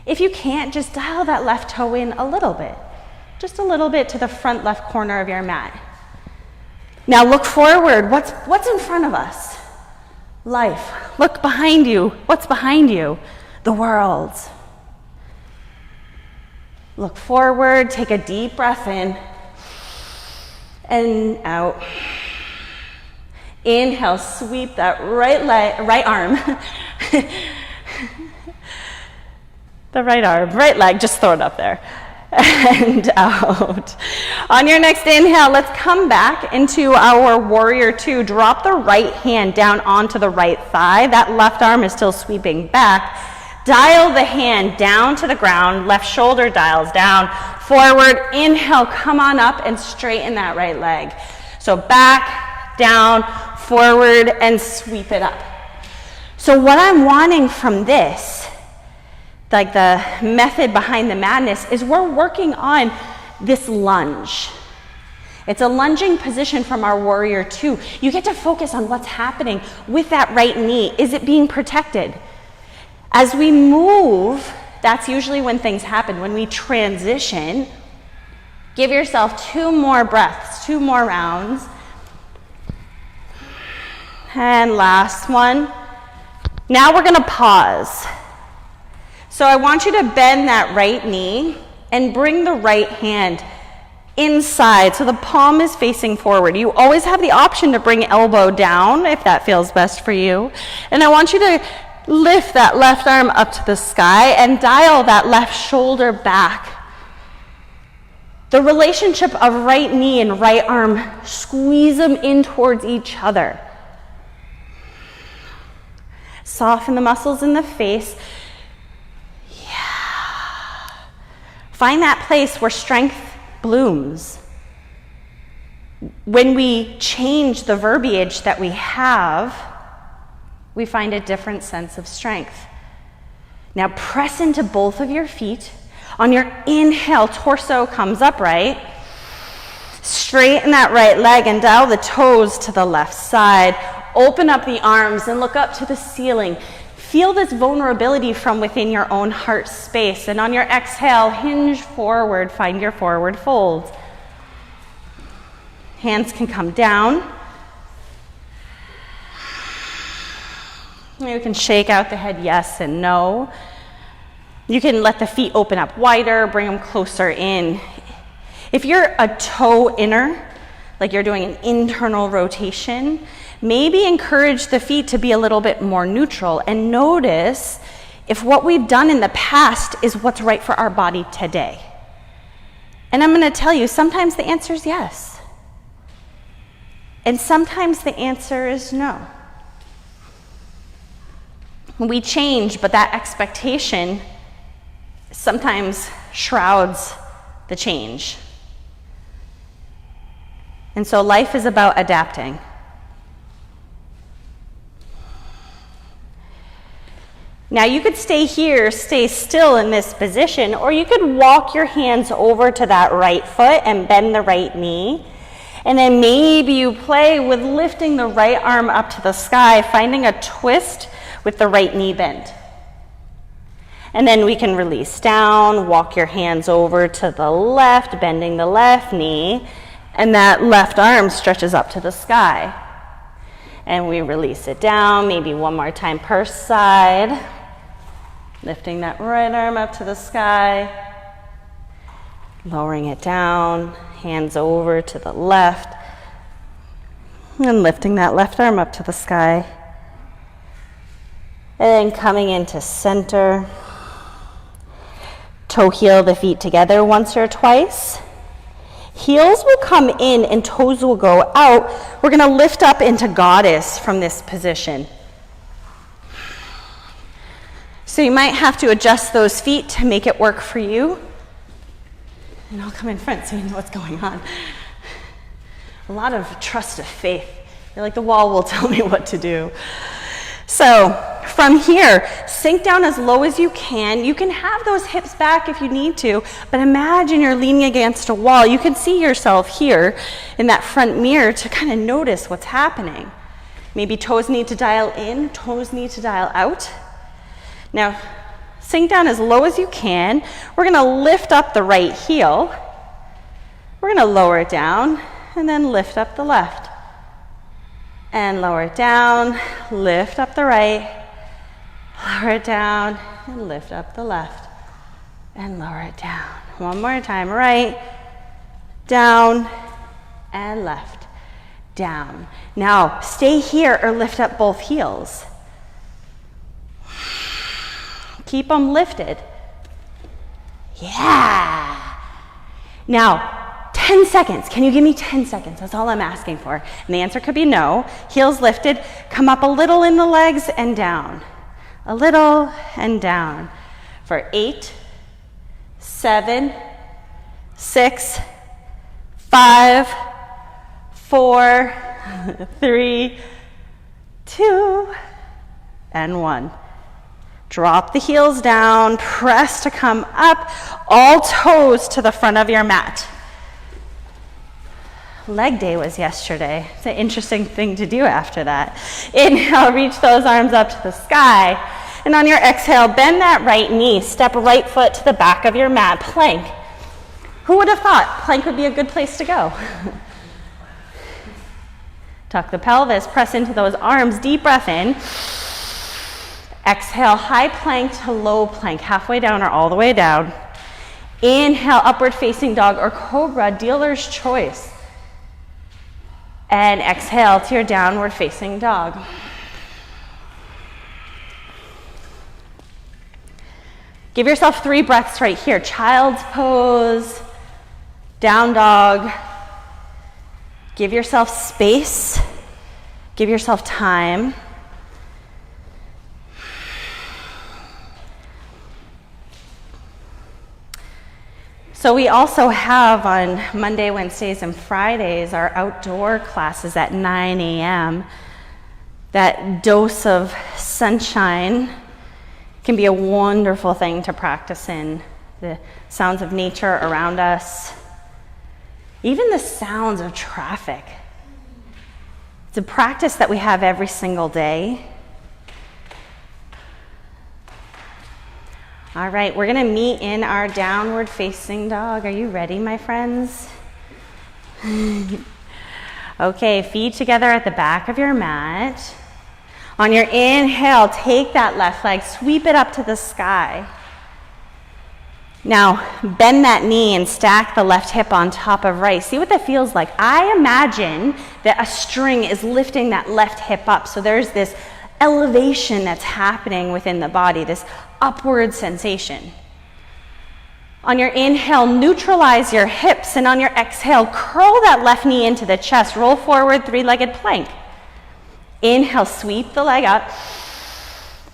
If you can't, just dial that left toe in a little bit. Just a little bit to the front left corner of your mat. Now look forward. What's in front of us? life. Look behind you. What's behind you? The world. Look forward, take a deep breath in and out. Inhale, sweep that right arm. The right arm, right leg, just throw it up there. And out. On your next inhale, let's come back into our warrior two. Drop the right hand down onto the right thigh. That left arm is still sweeping back. Dial the hand down to the ground. Left shoulder dials down. Forward, inhale, come on up and straighten that right leg. So back, down, forward, and sweep it up. So what I'm wanting from this, like the method behind the madness, is we're working on this lunge. It's a lunging position from our warrior two. You get to focus on what's happening with that right knee. Is it being protected? As we move, that's usually when things happen. When we transition, give yourself 2 more breaths, 2 more rounds. And last one. Now we're gonna pause. So I want you to bend that right knee and bring the right hand inside so the palm is facing forward. You always have the option to bring elbow down if that feels best for you. And I want you to lift that left arm up to the sky and dial that left shoulder back. The relationship of right knee and right arm, squeeze them in towards each other. Soften the muscles in the face. Find that place where strength blooms. When we change the verbiage that we have, we find a different sense of strength. Now press into both of your feet. On your inhale, torso comes upright. Straighten that right leg and dial the toes to the left side. Open up the arms and look up to the ceiling. Feel this vulnerability from within your own heart space. And on your exhale, hinge forward, find your forward fold. Hands can come down. You can shake out the head yes and no. You can let the feet open up wider, bring them closer in. If you're a toe inner, like you're doing an internal rotation, maybe encourage the feet to be a little bit more neutral and notice if what we've done in the past is what's right for our body today. And I'm going to tell you, sometimes the answer is yes. And sometimes the answer is no. We change, but that expectation sometimes shrouds the change. And so life is about adapting. Now you could stay here, stay still in this position, or you could walk your hands over to that right foot and bend the right knee. And then maybe you play with lifting the right arm up to the sky, finding a twist with the right knee bent. And then we can release down, walk your hands over to the left, bending the left knee, and that left arm stretches up to the sky. And we release it down, maybe one more time per side. Lifting that right arm up to the sky, lowering it down, hands over to the left, and lifting that left arm up to the sky. And then coming into center. Toe heel the feet together once or twice. Heels will come in and toes will go out. We're going to lift up into goddess from this position. So you might have to adjust those feet to make it work for you. And I'll come in front so you know what's going on. A lot of trust of faith. You're like, the wall will tell me what to do. So from here, sink down as low as you can. You can have those hips back if you need to, but imagine you're leaning against a wall. You can see yourself here in that front mirror to kind of notice what's happening. Maybe toes need to dial in, toes need to dial out. Now, sink down as low as you can. We're going to lift up the right heel. We're going to lower it down and then lift up the left. and lower it down. Lift up the right, lower it down, and lift up the left, and lower it down. One more time, right, down, and left, down. Now, stay here or lift up both heels. Keep them lifted. Yeah. Now, 10 seconds. Can you give me 10 seconds? That's all I'm asking for. And the answer could be no. Heels lifted. Come up a little in the legs and down. A little and down. For 8, 7, 6, 5, 4, 3, 2, and 1. Drop the heels down, press to come up, all toes to the front of your mat. Leg day was yesterday. It's an interesting thing to do after that. Inhale, reach those arms up to the sky. And on your exhale, bend that right knee. Step right foot to the back of your mat, plank. Who would have thought plank would be a good place to go? Tuck the pelvis, press into those arms, deep breath in. Exhale, high plank to low plank, halfway down or all the way down. Inhale, upward facing dog or cobra, dealer's choice. And exhale to your downward facing dog. Give yourself 3 breaths right here. Child's pose, down dog. Give yourself space. Give yourself time. So we also have on Monday, Wednesdays, and Fridays our outdoor classes at 9 a.m. That dose of sunshine can be a wonderful thing to practice in. The sounds of nature around us, even the sounds of traffic. It's a practice that we have every single day. All right, we're gonna meet in our downward facing dog. Are you ready, my friends? Okay, feet together at the back of your mat. On your inhale, take that left leg, sweep it up to the sky. Now, bend that knee and stack the left hip on top of right. See what that feels like. I imagine that a string is lifting that left hip up. So there's this elevation that's happening within the body, this upward sensation. On your inhale, neutralize your hips, and on your exhale, curl that left knee into the chest. Roll forward, 3-legged plank. Inhale, sweep the leg up.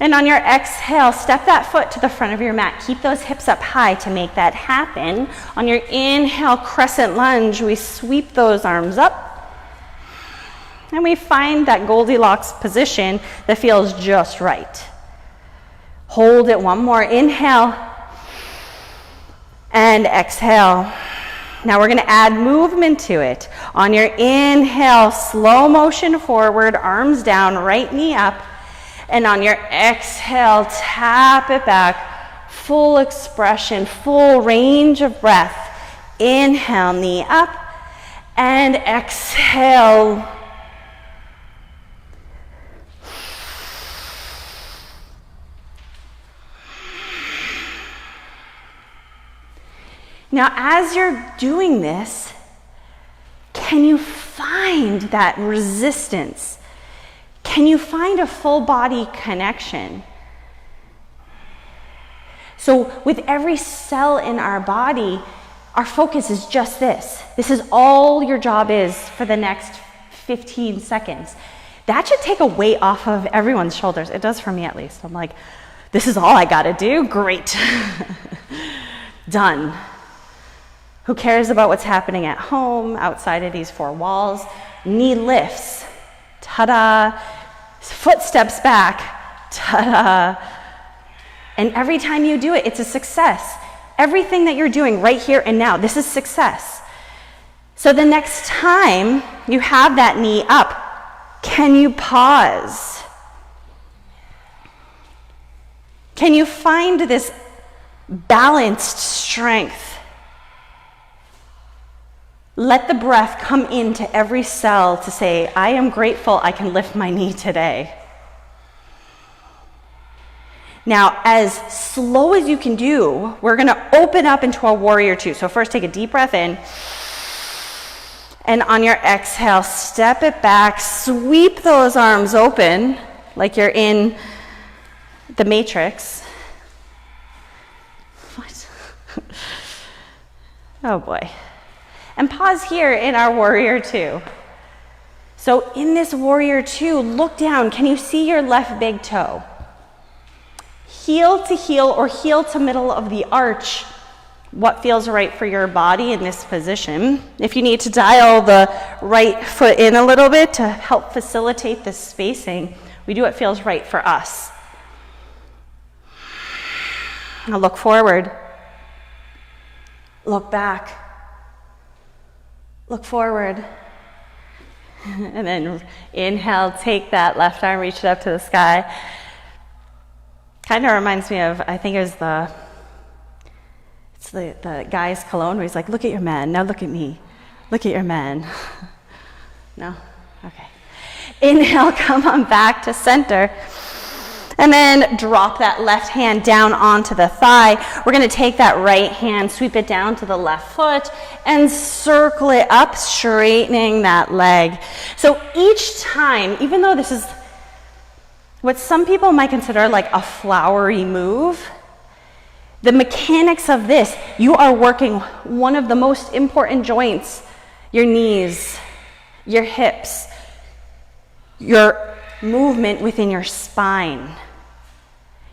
And on your exhale, step that foot to the front of your mat. Keep those hips up high to make that happen. On your inhale, crescent lunge, we sweep those arms up. And we find that Goldilocks position that feels just right. Hold it one more. Inhale and exhale. Now we're going to add movement to it. On your inhale, slow motion forward, arms down, right knee up. And on your exhale, tap it back. Full expression, full range of breath. Inhale, knee up. And exhale. Now, as you're doing this, can you find that resistance? Can you find a full body connection? So with every cell in our body, our focus is just this. This is all your job is for the next 15 seconds. That should take a weight off of everyone's shoulders. It does for me at least. I'm like, this is all I gotta do? Great. Done. Who cares about what's happening at home, outside of these 4 walls? Knee lifts. Ta-da. Foot steps back. Ta-da. And every time you do it, it's a success. Everything that you're doing right here and now, this is success. So the next time you have that knee up, can you pause? Can you find this balanced strength? Let the breath come into every cell to say, I am grateful I can lift my knee today. Now, as slow as you can do, we're going to open up into a warrior two. So first take a deep breath in. And on your exhale, step it back, sweep those arms open like you're in the Matrix. What? Oh boy. And pause here in our warrior two. So in this warrior two, look down. Can you see your left big toe? Heel to heel or heel to middle of the arch. What feels right for your body in this position? If you need to dial the right foot in a little bit to help facilitate this spacing, we do what feels right for us. Now look forward. Look back. Look forward. And then inhale, take that left arm, reach it up to the sky. Kind of reminds me of, I think it was the guy's cologne where he's like, look at your man, now look at me. Look at your man. No? Okay. Inhale, come on back to center. And then drop that left hand down onto the thigh. We're going to take that right hand, sweep it down to the left foot, and circle it up, straightening that leg. So each time, even though this is what some people might consider like a flowery move, the mechanics of this, you are working one of the most important joints, your knees, your hips, your movement within your spine.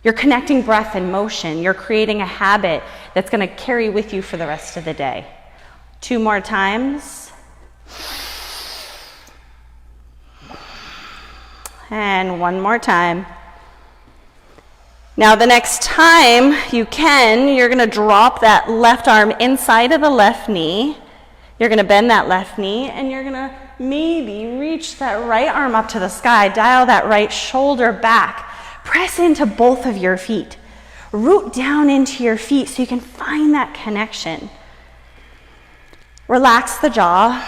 You're connecting breath and motion. You're creating a habit that's going to carry with you for the rest of the day. 2 more times. And 1 more time. Now the next time you can, you're going to drop that left arm inside of the left knee. You're going to bend that left knee, and you're going to maybe reach that right arm up to the sky, dial that right shoulder back. Press into both of your feet. Root down into your feet so you can find that connection. Relax the jaw.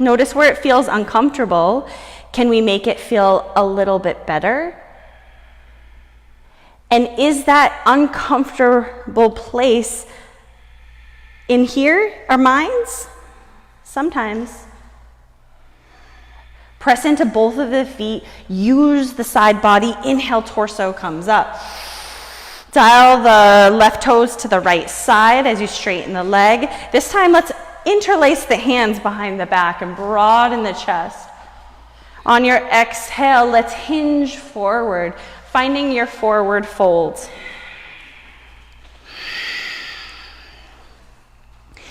Notice where it feels uncomfortable. Can we make it feel a little bit better? And is that uncomfortable place in here our minds? Sometimes. Press into both of the feet. Use the side body. Inhale, torso comes up. Dial the left toes to the right side as you straighten the leg. This time, let's interlace the hands behind the back and broaden the chest. On your exhale, let's hinge forward, finding your forward fold.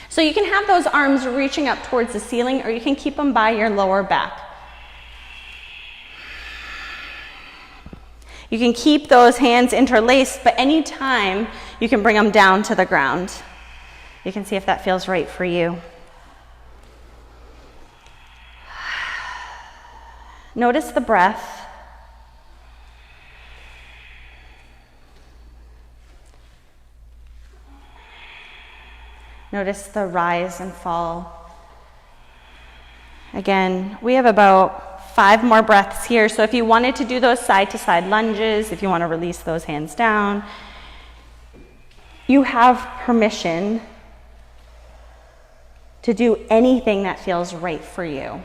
So you can have those arms reaching up towards the ceiling, or you can keep them by your lower back. You can keep those hands interlaced, but anytime you can bring them down to the ground. You can see if that feels right for you. Notice the breath. Notice the rise and fall. Again, we have about 5 more breaths here. So if you wanted to do those side-to-side lunges, if you want to release those hands down, you have permission to do anything that feels right for you.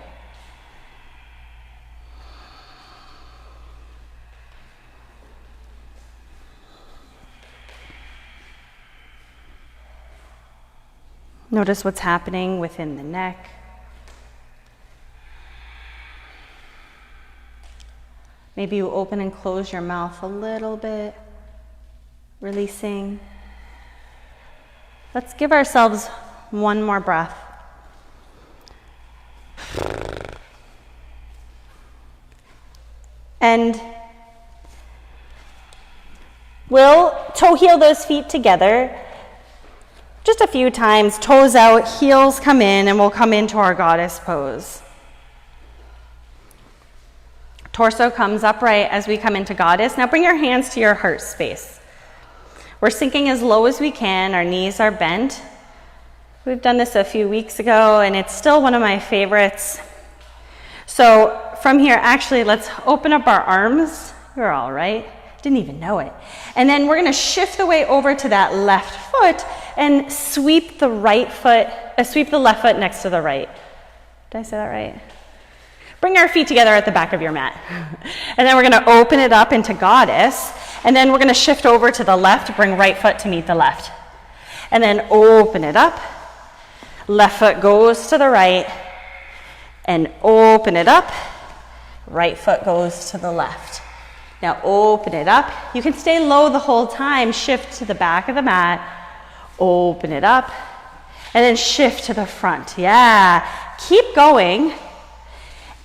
Notice what's happening within the neck. Maybe you open and close your mouth a little bit, releasing. Let's give ourselves 1 more breath. And we'll toe heel those feet together. Just a few times, toes out, heels come in, and we'll come into our goddess pose. Torso comes upright as we come into goddess. Now bring your hands to your heart space. We're sinking as low as we can. Our knees are bent. We've done this a few weeks ago, and it's still one of my favorites. So from here, actually, let's open up our arms. You're all right. Didn't even know it. And then we're going to shift the weight over to that left foot and sweep the left foot next to the right. Did I say that right? Bring our feet together at the back of your mat. And then we're going to open it up into goddess. And then we're going to shift over to the left, bring right foot to meet the left. And then open it up. Left foot goes to the right. And open it up. Right foot goes to the left. Now open it up. You can stay low the whole time. Shift to the back of the mat. Open it up. And then shift to the front. Yeah. Keep going.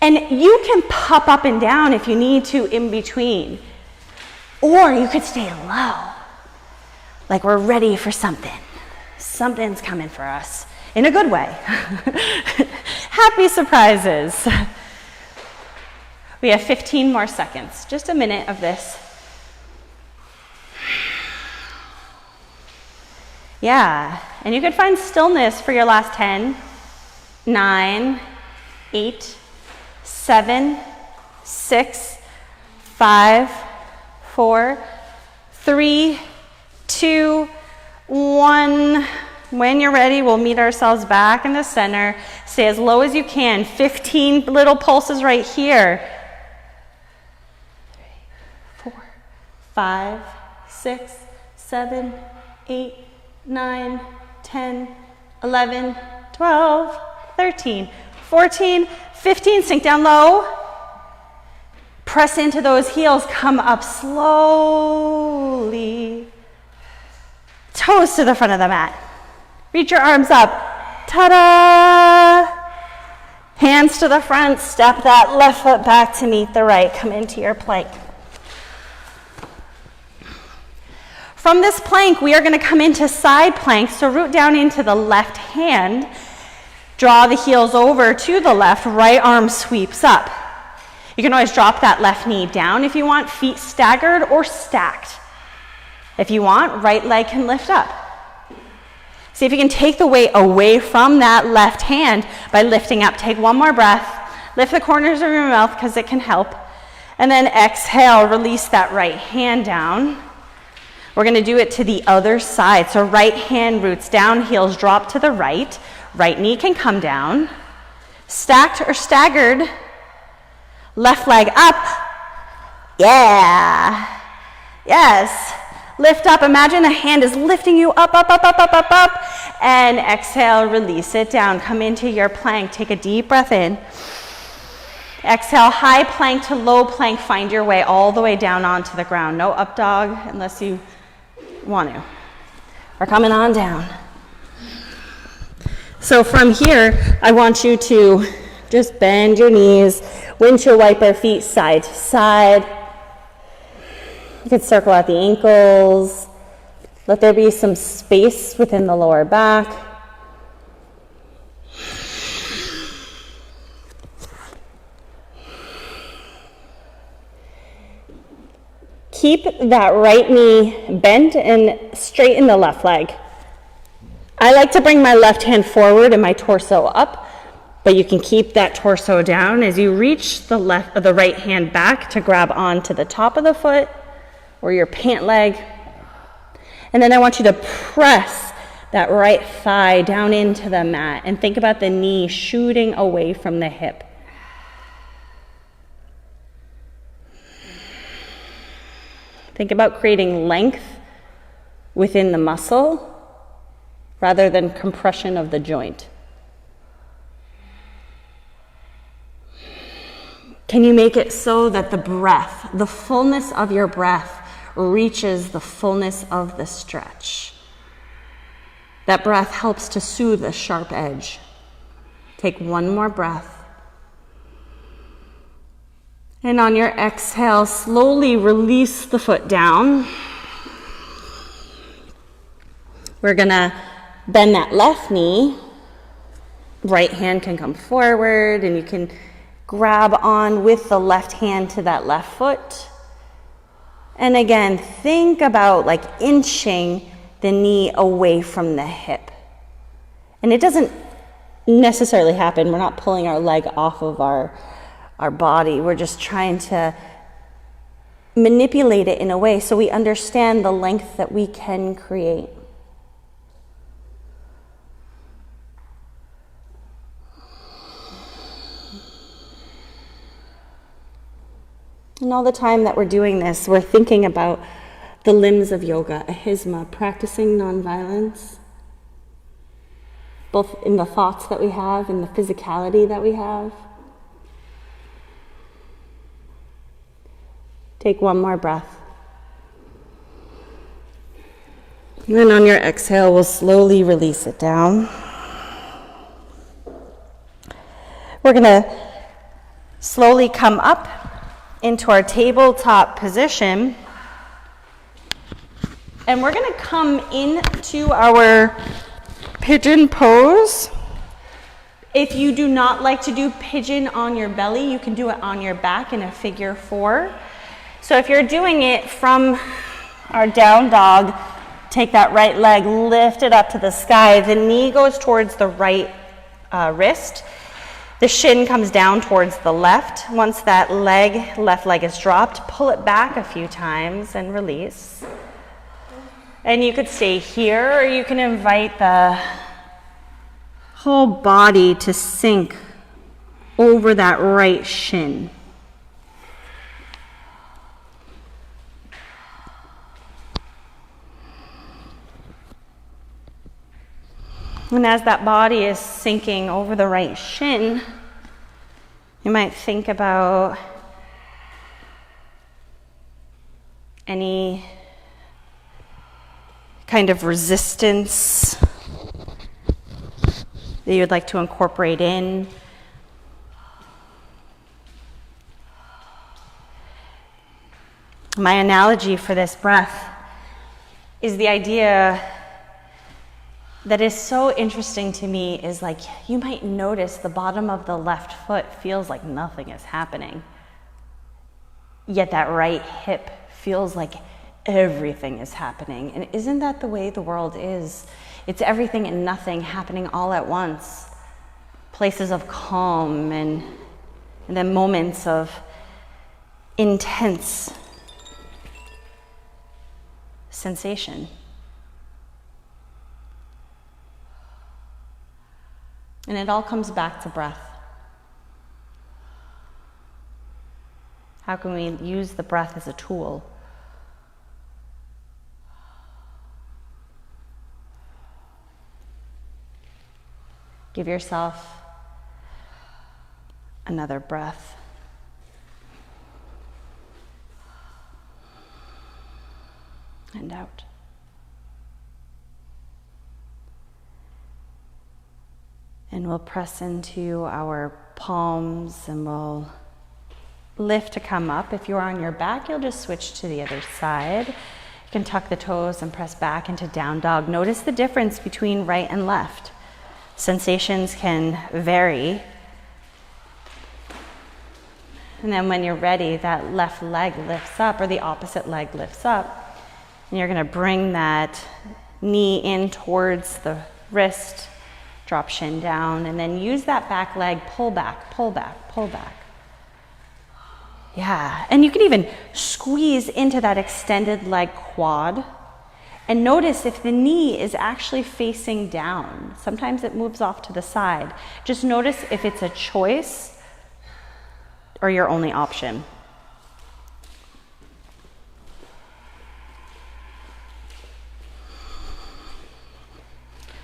And you can pop up and down if you need to in between. Or you could stay low. Like we're ready for something. Something's coming for us. In a good way. Happy surprises. We have 15 more seconds. Just a minute of this. Yeah. And you could find stillness for your last 10, 9, 8, 7, 6, 5, 4, 3, 2, 1. When you're ready, we'll meet ourselves back in the center. Stay as low as you can. 15 little pulses right here. 3, 4, 5, 6, 7, 8, 9, 10, 11, 12, 13, 14, 15. Sink down low. Press into those heels. Come up slowly. Toes to the front of the mat. Reach your arms up. Ta-da! Hands to the front. Step that left foot back to meet the right. Come into your plank. From this plank, we are going to come into side plank. So root down into the left hand. Draw the heels over to the left. Right arm sweeps up. You can always drop that left knee down if you want. Feet staggered or stacked. If you want, right leg can lift up. See if you can take the weight away from that left hand by lifting up. Take one more breath. Lift the corners of your mouth because it can help. And then exhale, release that right hand down. We're going to do it to the other side. So right hand roots down, heels drop to the right. Right knee can come down. Stacked or staggered. Left leg up. Yeah. Yes. Lift up. Imagine the hand is lifting you up, up, up, up, up, up, up. And exhale, release it down. Come into your plank. Take a deep breath in. Exhale, high plank to low plank. Find your way all the way down onto the ground. No up dog unless you want to. We're coming on down. So from here, I want you to just bend your knees, windshield wiper feet side to side. You can circle out the ankles. Let there be some space within the lower back. Keep that right knee bent and straighten the left leg. I like to bring my left hand forward and my torso up, but you can keep that torso down as you reach the right hand back to grab onto the top of the foot or your pant leg. And then I want you to press that right thigh down into the mat and think about the knee shooting away from the hip. Think about creating length within the muscle rather than compression of the joint. Can you make it so that the breath, the fullness of your breath, reaches the fullness of the stretch? That breath helps to soothe the sharp edge. Take one more breath. And on your exhale, slowly release the foot down. We're gonna bend that left knee. Right hand can come forward and you can grab on with the left hand to that left foot. And again, think about like inching the knee away from the hip. And it doesn't necessarily happen. We're not pulling our leg off of our body. We're just trying to manipulate it in a way so we understand the length that we can create. And all the time that we're doing this, we're thinking about the limbs of yoga, ahimsa, practicing nonviolence, both in the thoughts that we have and the physicality that we have. Take one more breath. And then on your exhale, we'll slowly release it down. We're going to slowly come up into our tabletop position. And we're going to come into our pigeon pose. If you do not like to do pigeon on your belly, you can do it on your back in a figure 4. So if you're doing it from our down dog, take that right leg, lift it up to the sky. The knee goes towards the right wrist. The shin comes down towards the left. Once that left leg is dropped, pull it back a few times and release. And you could stay here, or you can invite the whole body to sink over that right shin. And as that body is sinking over the right shin, you might think about any kind of resistance that you would like to incorporate in. My analogy for this breath is the idea that is so interesting to me is like you might notice the bottom of the left foot feels like nothing is happening. Yet that right hip feels like everything is happening. And isn't that the way the world is? It's everything and nothing happening all at once. Places of calm and then moments of intense sensation. And it all comes back to breath. How can we use the breath as a tool? Give yourself another breath. And out. And we'll press into our palms and we'll lift to come up. If you're on your back, you'll just switch to the other side. You can tuck the toes and press back into down dog. Notice the difference between right and left. Sensations can vary. And then when you're ready, that left leg lifts up or the opposite leg lifts up. And you're going to bring that knee in towards the wrist. Drop shin down, and then use that back leg, pull back, pull back, pull back. Yeah, and you can even squeeze into that extended leg quad. And notice if the knee is actually facing down. Sometimes it moves off to the side. Just notice if it's a choice or your only option.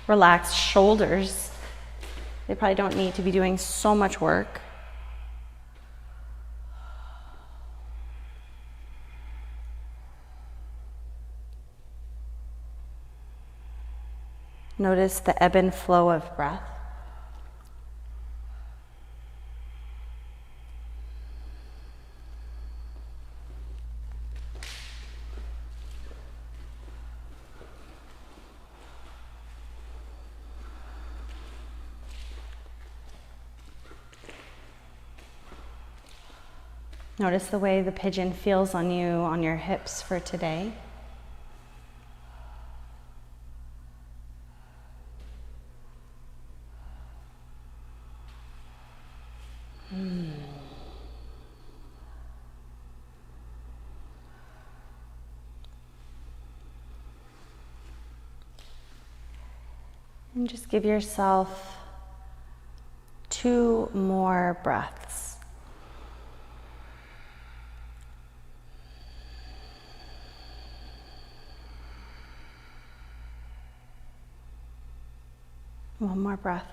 Relaxed shoulders. They probably don't need to be doing so much work. Notice the ebb and flow of breath. Notice the way the pigeon feels on you, on your hips for today. And just give yourself 2 more breaths. One more breath.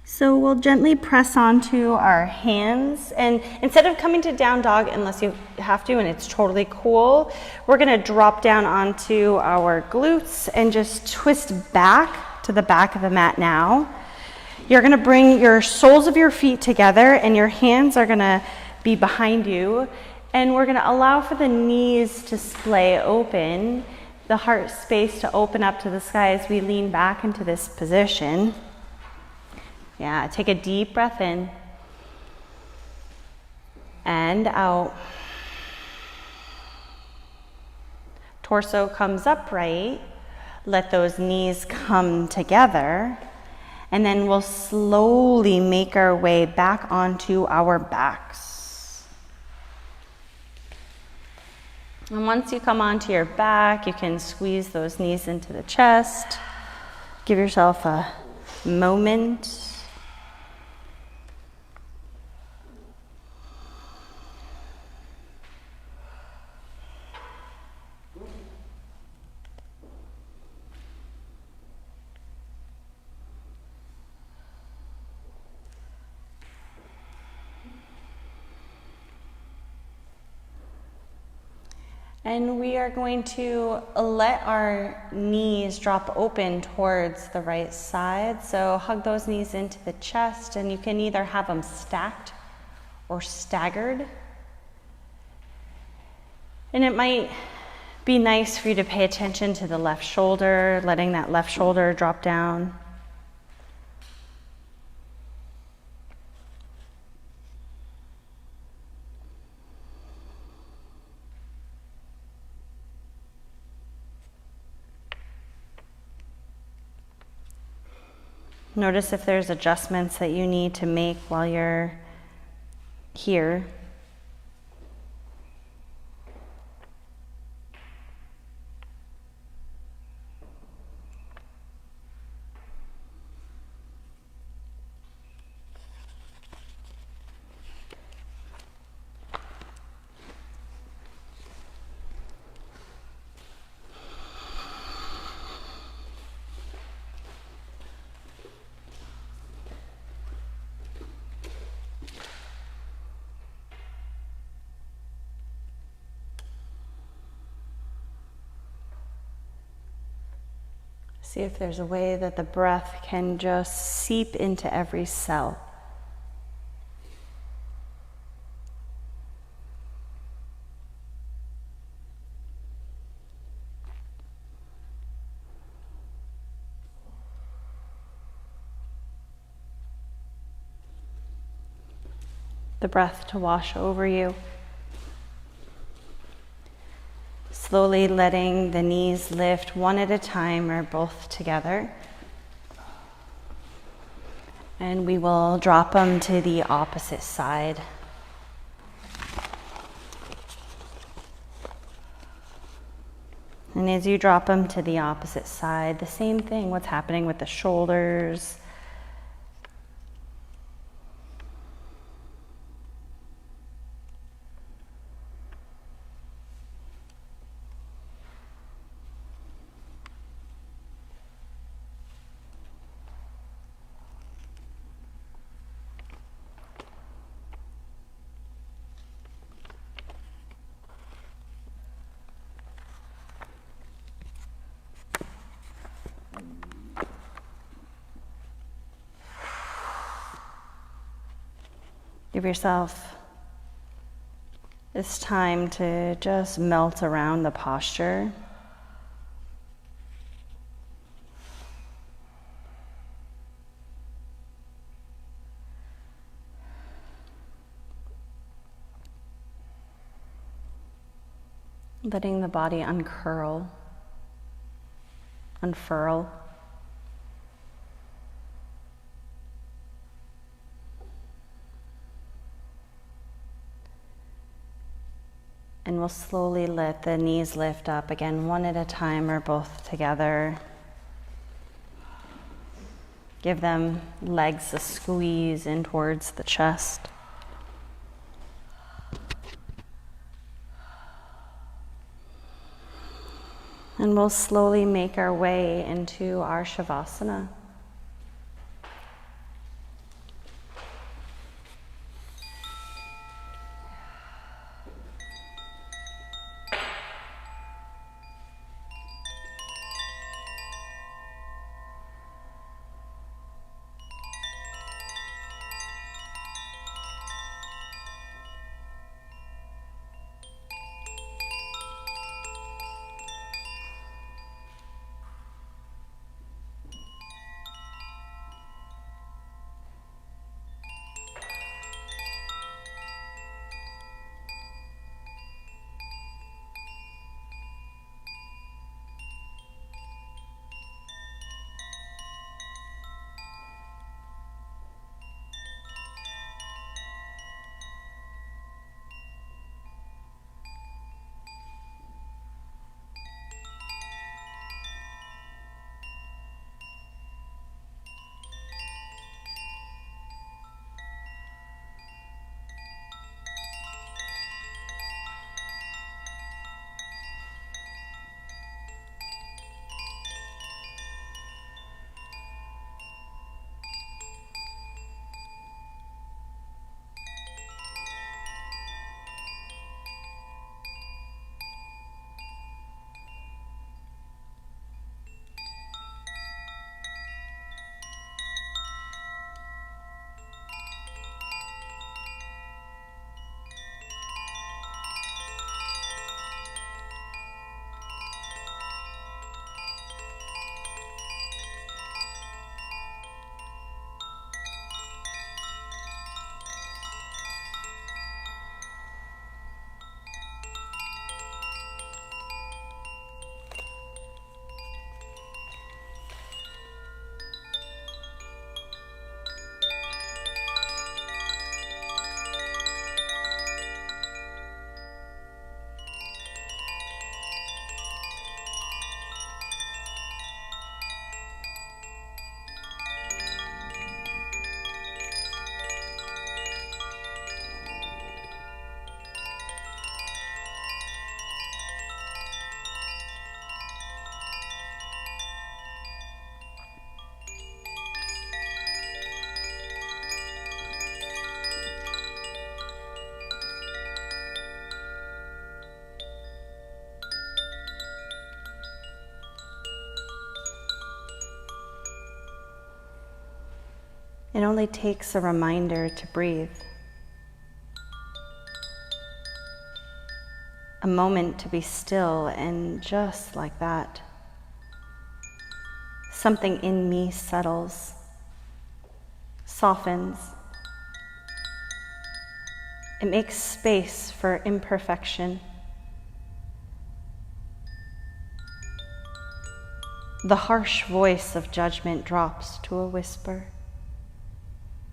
So we'll gently press onto our hands, and instead of coming to down dog, unless you have to and it's totally cool, we're gonna drop down onto our glutes and just twist back to the back of the mat now. You're gonna bring your soles of your feet together and your hands are gonna be behind you, and we're gonna allow for the knees to splay open, the heart space to open up to the sky as we lean back into this position. Yeah, take a deep breath in and out. Torso comes upright. Let those knees come together. And then we'll slowly make our way back onto our backs. And once you come onto your back, you can squeeze those knees into the chest. Give yourself a moment. And we are going to let our knees drop open towards the right side. So hug those knees into the chest, and you can either have them stacked or staggered. And it might be nice for you to pay attention to the left shoulder, letting that left shoulder drop down. Notice if there's adjustments that you need to make while you're here. See if there's a way that the breath can just seep into every cell. The breath to wash over you. Slowly letting the knees lift one at a time or both together. And we will drop them to the opposite side. And as you drop them to the opposite side, the same thing, what's happening with the shoulders. Give yourself this time to just melt around the posture. Letting the body uncurl, unfurl. we'll slowly let the knees lift up again, one at a time or both together. Give them legs a squeeze in towards the chest. And we'll slowly make our way into our Shavasana. It only takes a reminder to breathe. A moment to be still, and just like that, something in me settles, softens. It makes space for imperfection. The harsh voice of judgment drops to a whisper.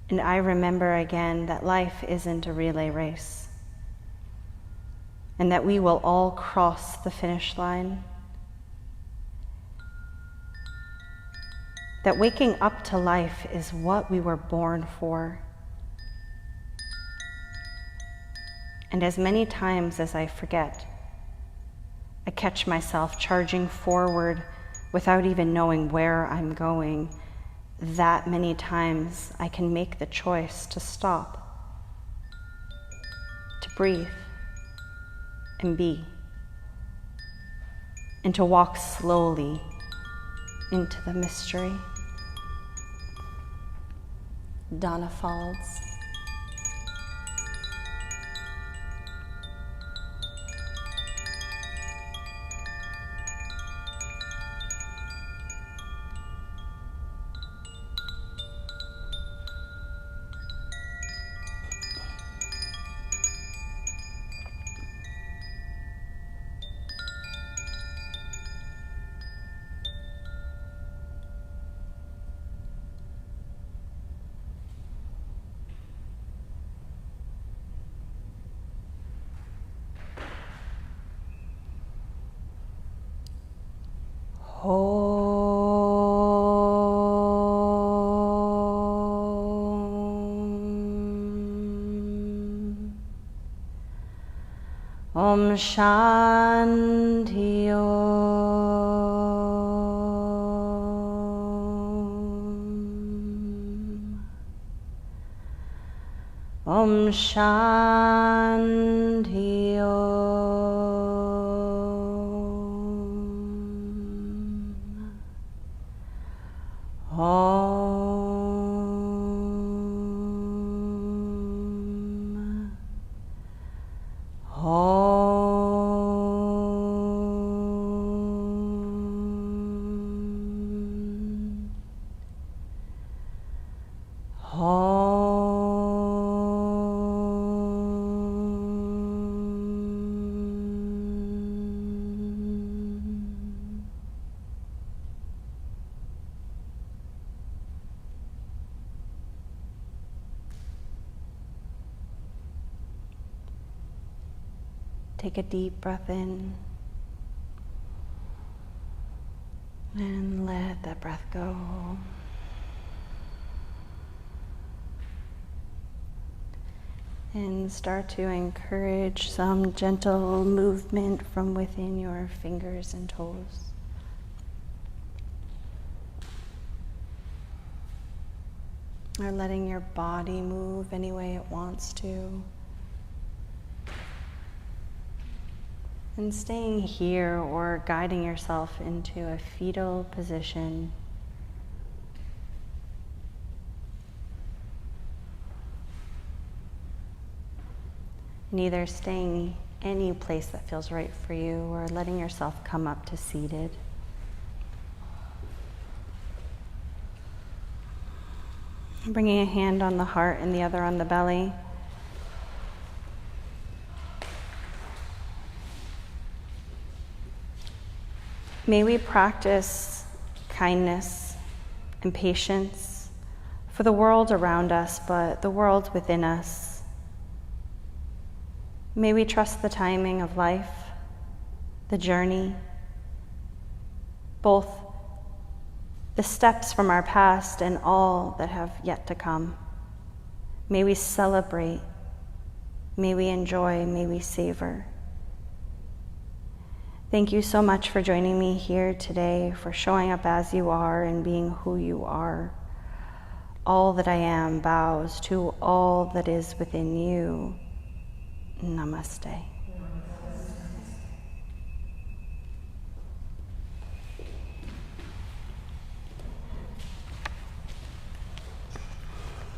And I remember again that life isn't a relay race, and that we will all cross the finish line. That waking up to life is what we were born for. And as many times as I forget, I catch myself charging forward without even knowing where I'm going. That many times I can make the choice to stop, to breathe and be, and to walk slowly into the mystery. Dana folds. Om Shanti Om. Om Shanti Om. Take a deep breath in and let that breath go. And start to encourage some gentle movement from within your fingers and toes. Or letting your body move any way it wants to. And staying here or guiding yourself into a fetal position. And either staying any place that feels right for you or letting yourself come up to seated. Bringing a hand on the heart and the other on the belly. May we practice kindness and patience for the world around us, but the world within us. May we trust the timing of life, the journey, both the steps from our past and all that have yet to come. May we celebrate, may we enjoy, may we savor. Thank you so much for joining me here today, for showing up as you are and being who you are. All that I am bows to all that is within you. Namaste.